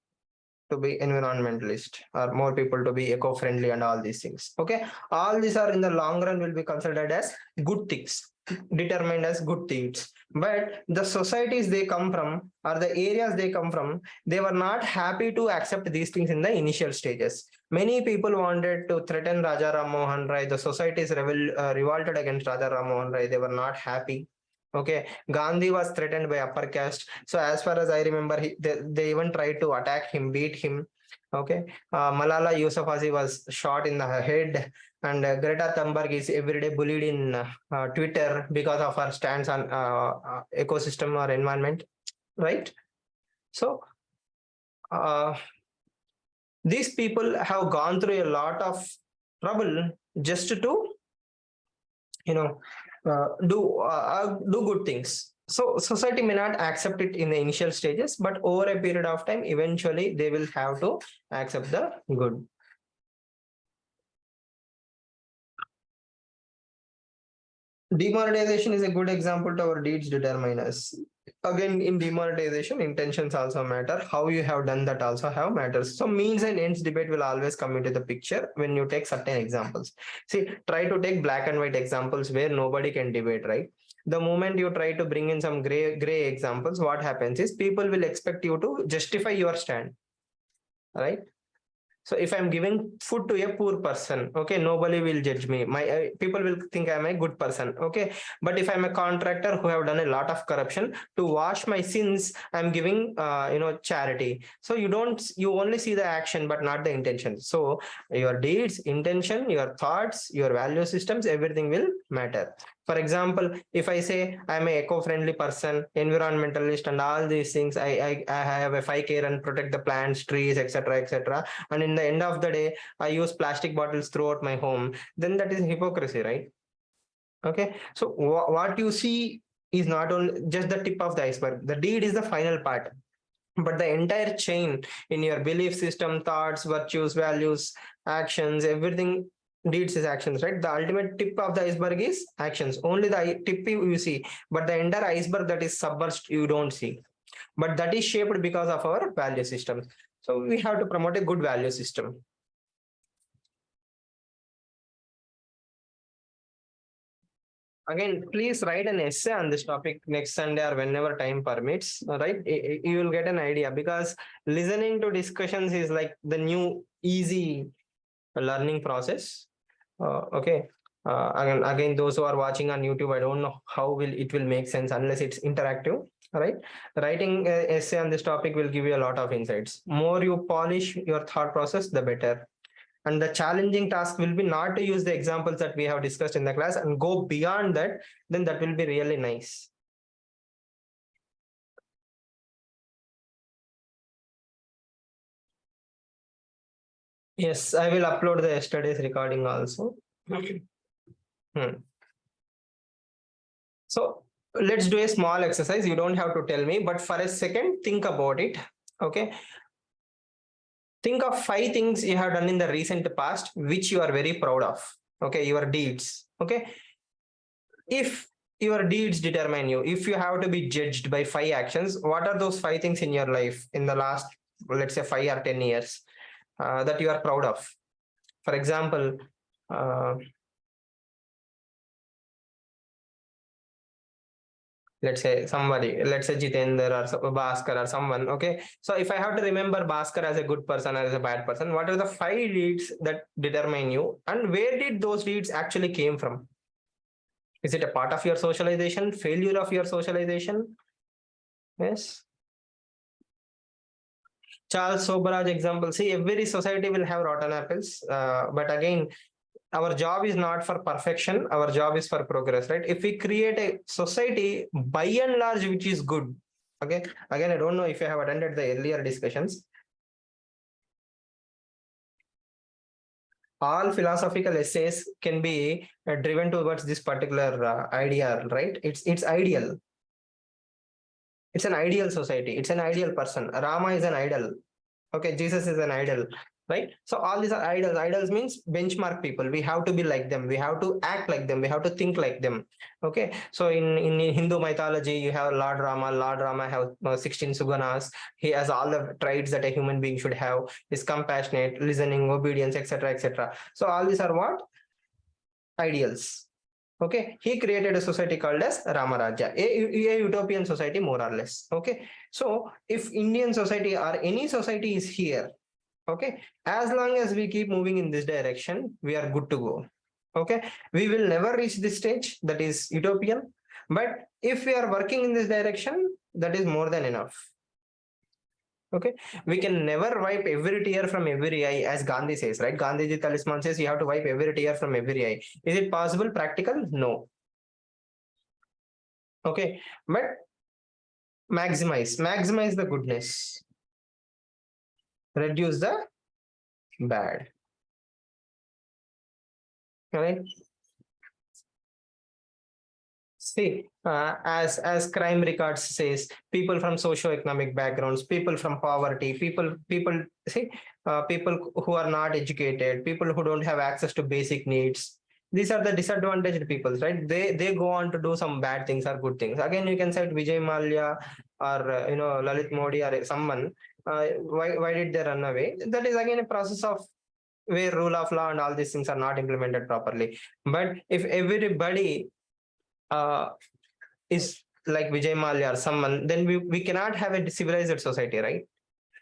to be environmentalist, or more people to be eco-friendly, and all these things. Okay, all these are in the long run will be considered as good things, determined as good things. But the societies they come from, or the areas they come from, they were not happy to accept these things in the initial stages. Many people wanted to threaten Raja Ram Mohan Rai. The societies revolted against Raja Ram Mohan Rai. They were not happy. Okay, Gandhi was threatened by upper caste. So as far as I remember, they even tried to attack him, beat him. Okay, Malala Yousafzai was shot in the head, and Greta Thunberg is every day bullied in Twitter because of her stance on ecosystem or environment, right? So uh, these people have gone through a lot of trouble just to, you know, do good things. So society may not accept it in the initial stages, but over a period of time, eventually they will have to accept the good. Demonetization is a good example to our deeds determine us. Again, in demonetization, intentions also matter. How you have done that also have matters. So means and ends debate will always come into the picture when you take certain examples. See, try to take black and white examples where nobody can debate, right? The moment you try to bring in some gray examples, what happens is people will expect you to justify your stand, right? So if I'm giving food to a poor person, okay, nobody will judge me. My people will think I'm a good person, okay. But if I'm a contractor who have done a lot of corruption, to wash my sins, I'm giving charity. So you only see the action but not the intention. So your deeds, intention, your thoughts, your value systems, everything will matter. For example, if I say I'm a eco-friendly person, environmentalist, and all these things, I have a 5K run, protect the plants, trees, etc., etc., and in the end of the day, I use plastic bottles throughout my home, then that is hypocrisy, right? Okay, so what you see is not only just the tip of the iceberg. The deed is the final part, but the entire chain in your belief system, thoughts, virtues, values, actions, everything. Deeds is actions, right? The ultimate tip of the iceberg is actions. Only the tip you see, but the entire iceberg that is submerged you don't see. But that is shaped because of our value system. So we have to promote a good value system. Again, please write an essay on this topic next Sunday or whenever time permits. Right, you will get an idea, because listening to discussions is like the new easy learning process. Okay. Again, those who are watching on YouTube, I don't know how it will make sense unless it's interactive. Right, writing an essay on this topic will give you a lot of insights. More you polish your thought process, the better. And the challenging task will be not to use the examples that we have discussed in the class and go beyond that. Then that will be really nice. Yes, I will upload the yesterday's recording also. So let's do a small exercise. You don't have to tell me, but for a second, think about it. Okay. Think of 5 things you have done in the recent past, which you are very proud of. Okay. Your deeds. Okay. If your deeds determine you, if you have to be judged by 5 actions, what are those 5 things in your life in the last, let's say, 5 or 10 years that you are proud of? For example, let's say somebody, let's say Jitendra or Bhaskar or someone. Okay. So if I have to remember Bhaskar as a good person or as a bad person, what are the 5 deeds that determine you, and where did those deeds actually came from? Is it a part of your socialization, failure of your socialization? Yes. Charles Soberaj example. See, every society will have rotten apples. But again, our job is not for perfection. Our job is for progress, right? If we create a society by and large, which is good. Okay. Again, I don't know if you have attended the earlier discussions. All philosophical essays can be driven towards this particular idea, right? It's ideal. It's an ideal society. It's an ideal person. Rama is an idol. Okay, Jesus is an idol. right? So all these are idols. Idols means benchmark people. We have to be like them. We have to act like them. We have to think like them. Okay. So in Hindu mythology, you have Lord Rama. Lord Rama have 16 sugunas. He has all the traits that a human being should have. Is compassionate, listening, obedience, etc., etc. So all these are what? Ideals. Okay, he created a society called as Ramarajya, a utopian society more or less. Okay, so if Indian society or any society is here, okay, as long as we keep moving in this direction, we are good to go. Okay, we will never reach this stage, that is utopian, but if we are working in this direction, that is more than enough. Okay, we can never wipe every tear from every eye, as Gandhi says, right? Gandhiji talisman says you have to wipe every tear from every eye. Is it possible? Practical? No. Okay, but maximize the goodness, reduce the bad. Right? See, as crime records says, people from socio-economic backgrounds, people from poverty, people see, people who are not educated, people who don't have access to basic needs. These are the disadvantaged people, right? They go on to do some bad things or good things. Again, you can cite Vijay Mallya or Lalit Modi or someone. Why did they run away? That is again a process of where rule of law and all these things are not implemented properly. But if everybody uh, is like Vijay Mallya or someone, then we cannot have a civilized society, right?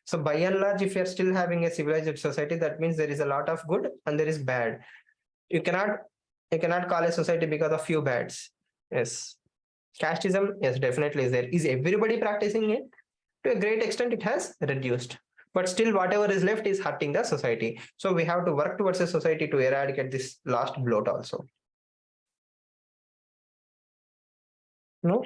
So by and large, if you're still having a civilized society, that means there is a lot of good and there is bad. You cannot call a society because of few bads. Yes. Casteism, yes, definitely is there. Is everybody practicing it? To a great extent, it has reduced. But still, whatever is left is hurting the society. So we have to work towards a society to eradicate this last bloat also. No?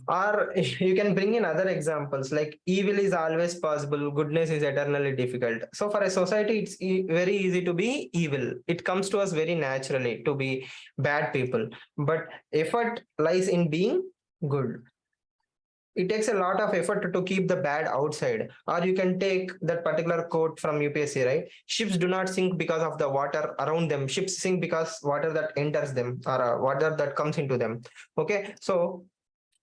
Or you can bring in other examples like evil is always possible, goodness is eternally difficult. So for a society, it's very easy to be evil. It comes to us very naturally to be bad people. But effort lies in being good. It takes a lot of effort to keep the bad outside. Or you can take that particular quote from UPSC, right? Ships do not sink because of the water around them. Ships sink because water that enters them or water that comes into them. Okay, so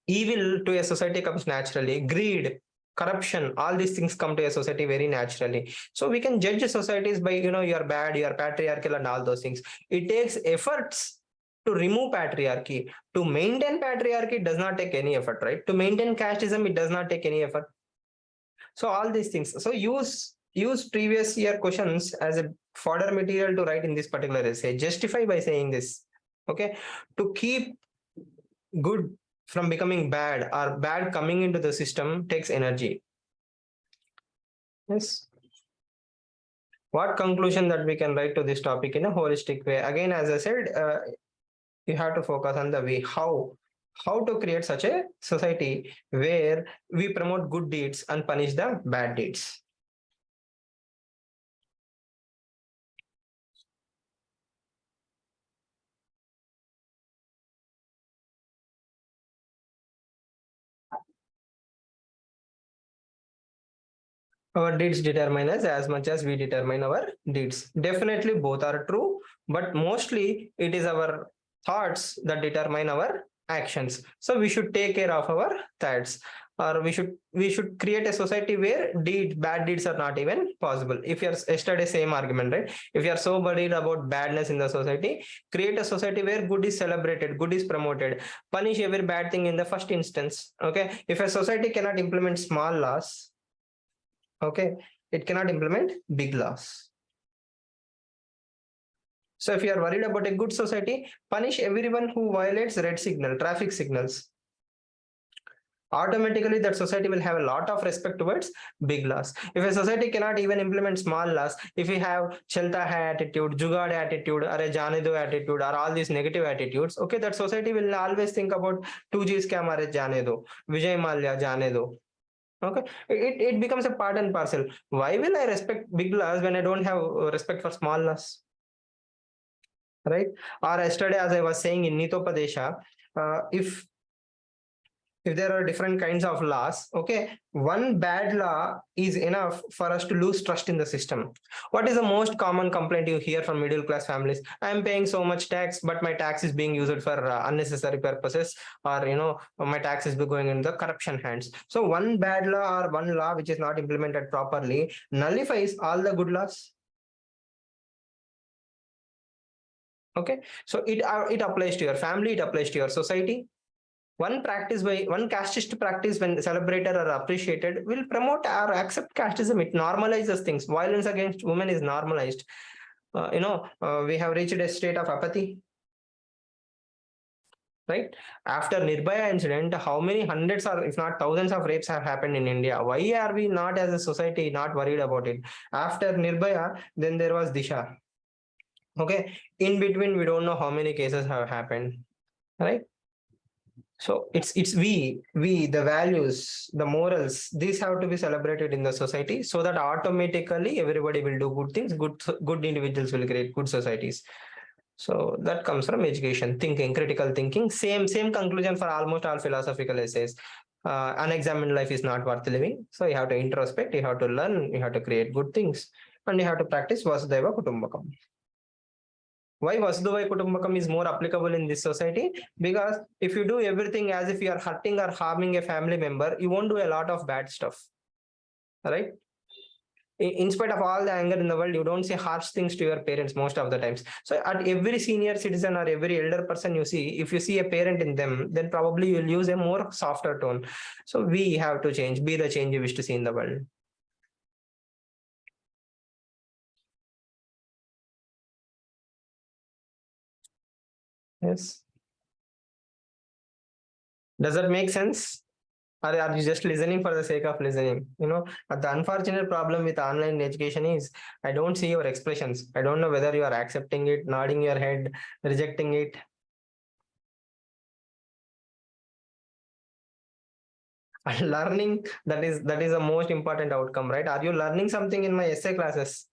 evil to a society comes naturally. Greed, corruption, all these things come to a society very naturally. So we can judge societies by you're bad, you're patriarchal and all those things. It takes efforts to remove patriarchy. To maintain patriarchy does not take any effort, right? To maintain casteism, it does not take any effort. So all these things, so use previous year questions as a fodder material to write in this particular essay. Justify by saying this. Okay, to keep good from becoming bad or bad coming into the system takes energy. Yes. What conclusion that we can write to this topic in a holistic way? Again, as I said, you have to focus on the way how to create such a society where we promote good deeds and punish the bad deeds. Our deeds determine us as much as we determine our deeds. Definitely both are true, but mostly it is our thoughts that determine our actions. So we should take care of our thoughts, or we should create a society where bad deeds are not even possible. If you're yesterday same argument, right? If you are so worried about badness in the society, create a society where good is celebrated, good is promoted, punish every bad thing in the first instance. Okay, if a society cannot implement small laws, okay, it cannot implement big laws. So if you are worried about a good society, punish everyone who violates red signal, traffic signals. Automatically that society will have a lot of respect towards big laws. If a society cannot even implement small laws, if we have chalta hai attitude, jugad attitude, or a jane do attitude, or all these negative attitudes, okay, that society will always think about 2G scam mare jane do, Vijay Mallya jane do. Okay, it becomes a part and parcel. Why will I respect big laws when I don't have respect for small laws? right? Or yesterday, as I was saying in Nitopadesha, if there are different kinds of laws, okay, one bad law is enough for us to lose trust in the system. What is the most common complaint you hear from middle class families? I am paying so much tax, but my tax is being used for unnecessary purposes, or my tax is going in the corruption hands. So one bad law or one law which is not implemented properly nullifies all the good laws. Okay, so it applies to your family, it applies to your society. One casteist practice, when celebrated or appreciated, will promote or accept casteism. It normalizes things. Violence against women is normalized. We have reached a state of apathy, right? After Nirbhaya incident, how many hundreds or if not thousands of rapes have happened in India? Why are we not as a society not worried about it? After Nirbhaya, then there was Disha. Okay, in between we don't know how many cases have happened, right? So it's we the values, the morals, these have to be celebrated in the society, so that automatically everybody will do good things. Good individuals will create good societies. So that comes from education, thinking, critical thinking. Same conclusion for almost all philosophical essays. Unexamined life is not worth living. So you have to introspect, you have to learn, you have to create good things, and you have to practice Vasudhaiva Kutumbakam. Why Vasudhaiva Kutumbakam is more applicable in this society? Because if you do everything as if you are hurting or harming a family member, you won't do a lot of bad stuff, right? In spite of all the anger in the world, you don't say harsh things to your parents most of the times. So at every senior citizen or every elder person you see, if you see a parent in them, then probably you'll use a more softer tone. So we have to change, be the change you wish to see in the world. Yes. Does that make sense? Or are you just listening for the sake of listening? The unfortunate problem with online education is I don't see your expressions. I don't know whether you are accepting it, nodding your head, rejecting it. Learning, that is the most important outcome, right? Are you learning something in my essay classes?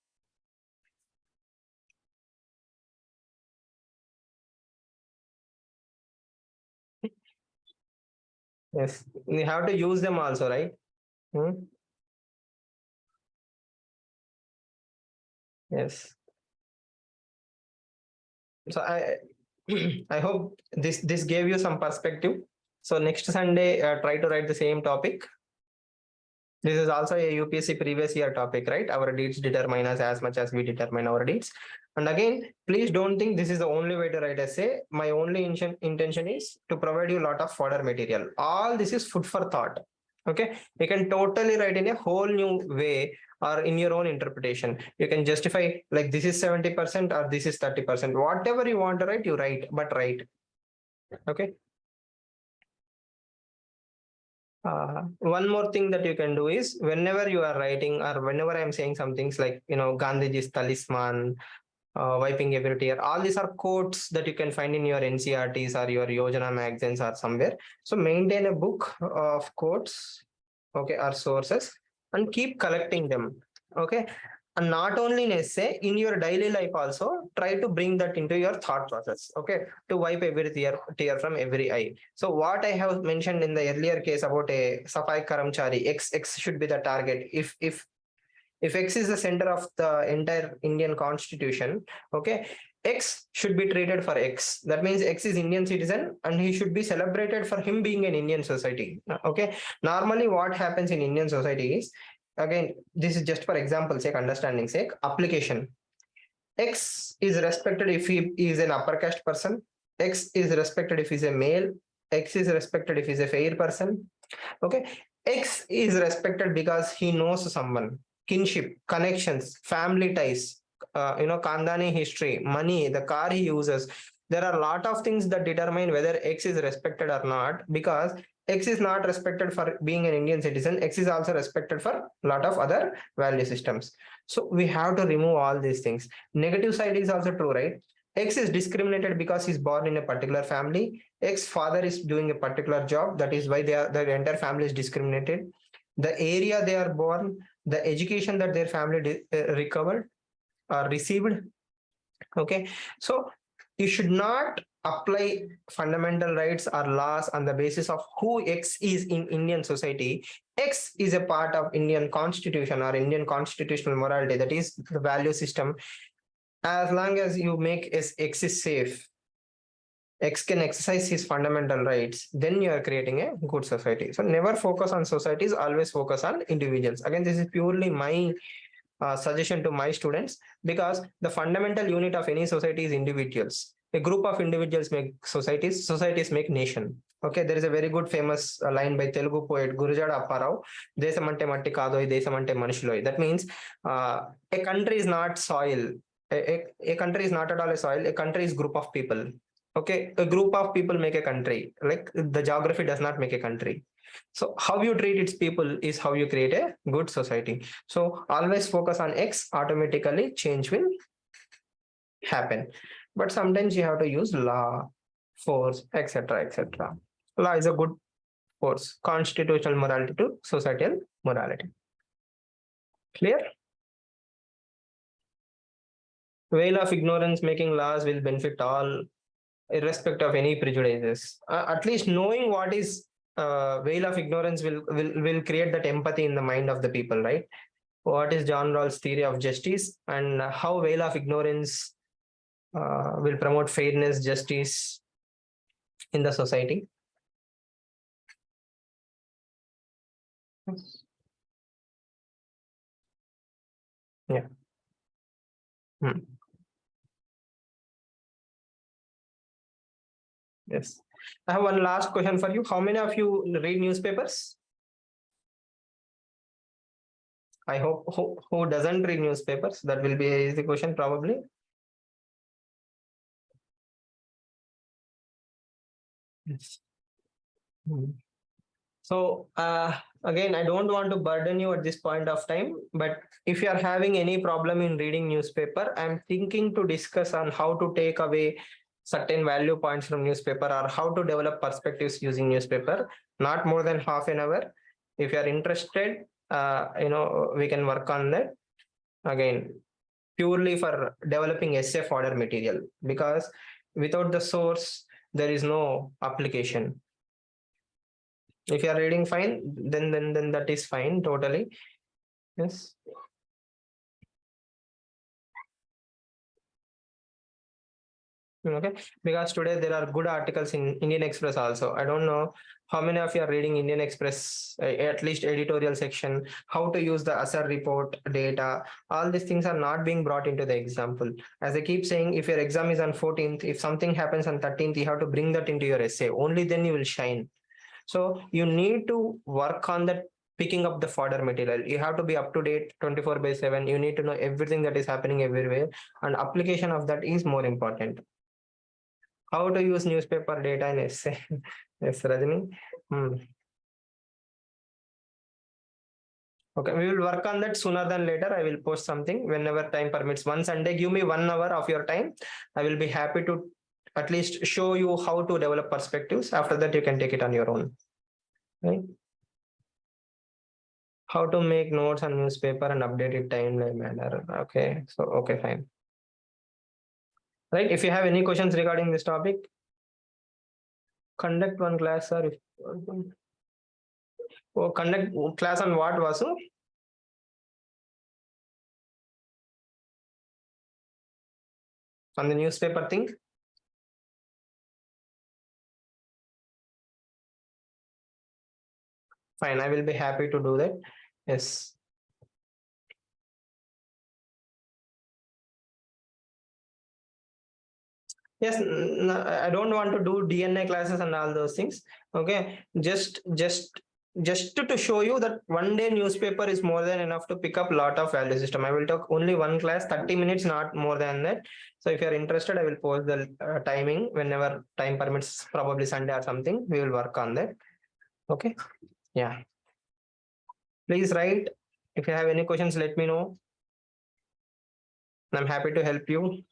Yes, you have to use them also, right? Hmm? Yes. So I I hope this gave you some perspective. So next Sunday, try to write the same topic. This is also a UPSC previous year topic, right? Our deeds determine us as much as we determine our deeds. And again, please don't think this is the only way to write essay. My only intention is to provide you a lot of fodder material. All this is food for thought. Okay, you can totally write in a whole new way or in your own interpretation. You can justify like this is 70% or this is 30%. Whatever you want to write, you write, but write. Okay. One more thing that you can do is whenever you are writing or whenever I'm saying some things like, Gandhiji's talisman, wiping every tear, all these are quotes that you can find in your NCRTs or your Yojana magazines or somewhere. So maintain a book of quotes, okay, or sources, and keep collecting them. Okay. And not only in essay, in your daily life also, try to bring that into your thought process. Okay, to wipe every tear from every eye. So what I have mentioned in the earlier case about a Safai Karamchari, X should be the target. If X is the center of the entire Indian constitution, okay, X should be treated for X. That means X is Indian citizen and he should be celebrated for him being an Indian society. Okay, normally what happens in Indian society is, again, this is just for example sake, understanding sake, application. X is respected if he is an upper caste person. X is respected if he's a male. X is respected if he's a fair person. Okay. X is respected because he knows someone, kinship, connections, family ties, Kandani history, money, the car he uses. There are a lot of things that determine whether X is respected or not, because X is not respected for being an Indian citizen. X is also respected for a lot of other value systems. So we have to remove all these things. Negative side is also true, right? X is discriminated because he's born in a particular family. X father is doing a particular job. That is why the entire family is discriminated. The area they are born, the education that their family recovered or received. Okay. So you should not apply fundamental rights or laws on the basis of who X is in Indian society. X is a part of Indian constitution or Indian constitutional morality, that is the value system. As long as you make X is safe, X can exercise his fundamental rights, then you are creating a good society. So never focus on societies, always focus on individuals. Again, this is purely my suggestion to my students, because the fundamental unit of any society is individuals. A group of individuals make societies, societies make nation. Okay, there is a very good famous line by Telugu poet Gurujada Apparao, Desamante matti kaadoi, Desamante manishuloi. That means a country is not soil. A country is not at all a soil. A country is group of people. Okay, a group of people make a country. Like the geography does not make a country. So how you treat its people is how you create a good society. So always focus on X, automatically change will happen. But sometimes you have to use law, force, etc., etc. Law is a good force, constitutional morality to societal morality. Clear? Veil of ignorance making laws will benefit all, irrespective of any prejudices. At least knowing what is veil of ignorance will create that empathy in the mind of the people, right? What is John Rawls' theory of justice, and how veil of ignorance will promote fairness, justice in the society? Yeah. Yes. I have one last question for you. How many of you read newspapers? I hope who doesn't read newspapers? That will be an easy question probably. Yes. So again, I don't want to burden you at this point of time, but if you are having any problem in reading newspaper, I'm thinking to discuss on how to take away certain value points from newspaper, or how to develop perspectives using newspaper. Not more than half an hour. If you are interested, we can work on that. Again, purely for developing essay fodder material, because without the source, there is no application. If you are reading fine, then that is fine totally. Yes. Okay, because today there are good articles in Indian Express also. I don't know how many of you are reading Indian Express, at least editorial section, how to use the ASAR report data. All these things are not being brought into the example. As I keep saying, if your exam is on 14th, if something happens on 13th, you have to bring that into your essay. Only then you will shine. So you need to work on that, picking up the fodder material. You have to be up to date 24/7. You need to know everything that is happening everywhere, and application of that is more important. How to use newspaper data in essay? Yes, Rajani. Okay, we will work on that sooner than later. I will post something whenever time permits. One Sunday, give me 1 hour of your time. I will be happy to at least show you how to develop perspectives. After that, you can take it on your own. Right? How to make notes on newspaper and update it timeline manner. Okay, so okay, fine. Right, if you have any questions regarding this topic, conduct one class, or conduct class on what, Vasu? On the newspaper thing? Fine, I will be happy to do that. Yes. Yes, I don't want to do DNA classes and all those things. Okay, just to show you that one day newspaper is more than enough to pick up lot of value system. I will talk only one class, 30 minutes, not more than that. So if you are interested, I will post the timing whenever time permits, probably Sunday or something. We will work on that. Okay. Yeah. Please write. If you have any questions, let me know. I'm happy to help you.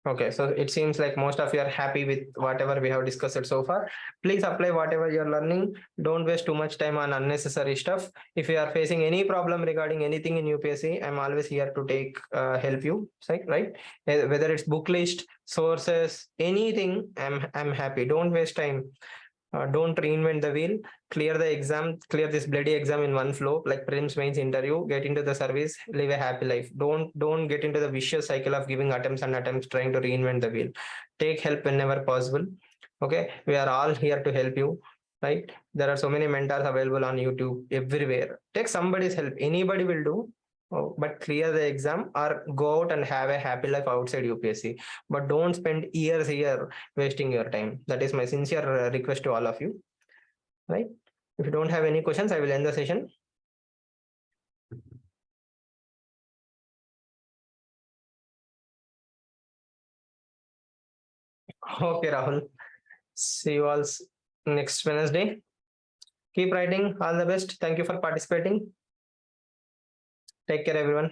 Okay, so it seems like most of you are happy with whatever we have discussed so far. Please apply whatever you're learning. Don't waste too much time on unnecessary stuff. If you are facing any problem regarding anything in UPSC, I'm always here to take help you. Right? Whether it's book list, sources, anything, I'm happy. Don't waste time. Don't reinvent the wheel. Clear the exam, clear this bloody exam in one flow, like prelims, mains, interview. Get into the service, live a happy life. Don't get into the vicious cycle of giving attempts and attempts, trying to reinvent the wheel. Take help whenever possible. Okay, we are all here to help you. Right? There are so many mentors available on YouTube everywhere. Take somebody's help. Anybody will do. Oh, but clear the exam or go out and have a happy life outside UPSC. But don't spend years here wasting your time. That is my sincere request to all of you. Right? If you don't have any questions, I will end the session. Okay, Rahul. See you all next Wednesday. Keep writing. All the best. Thank you for participating. Take care, everyone.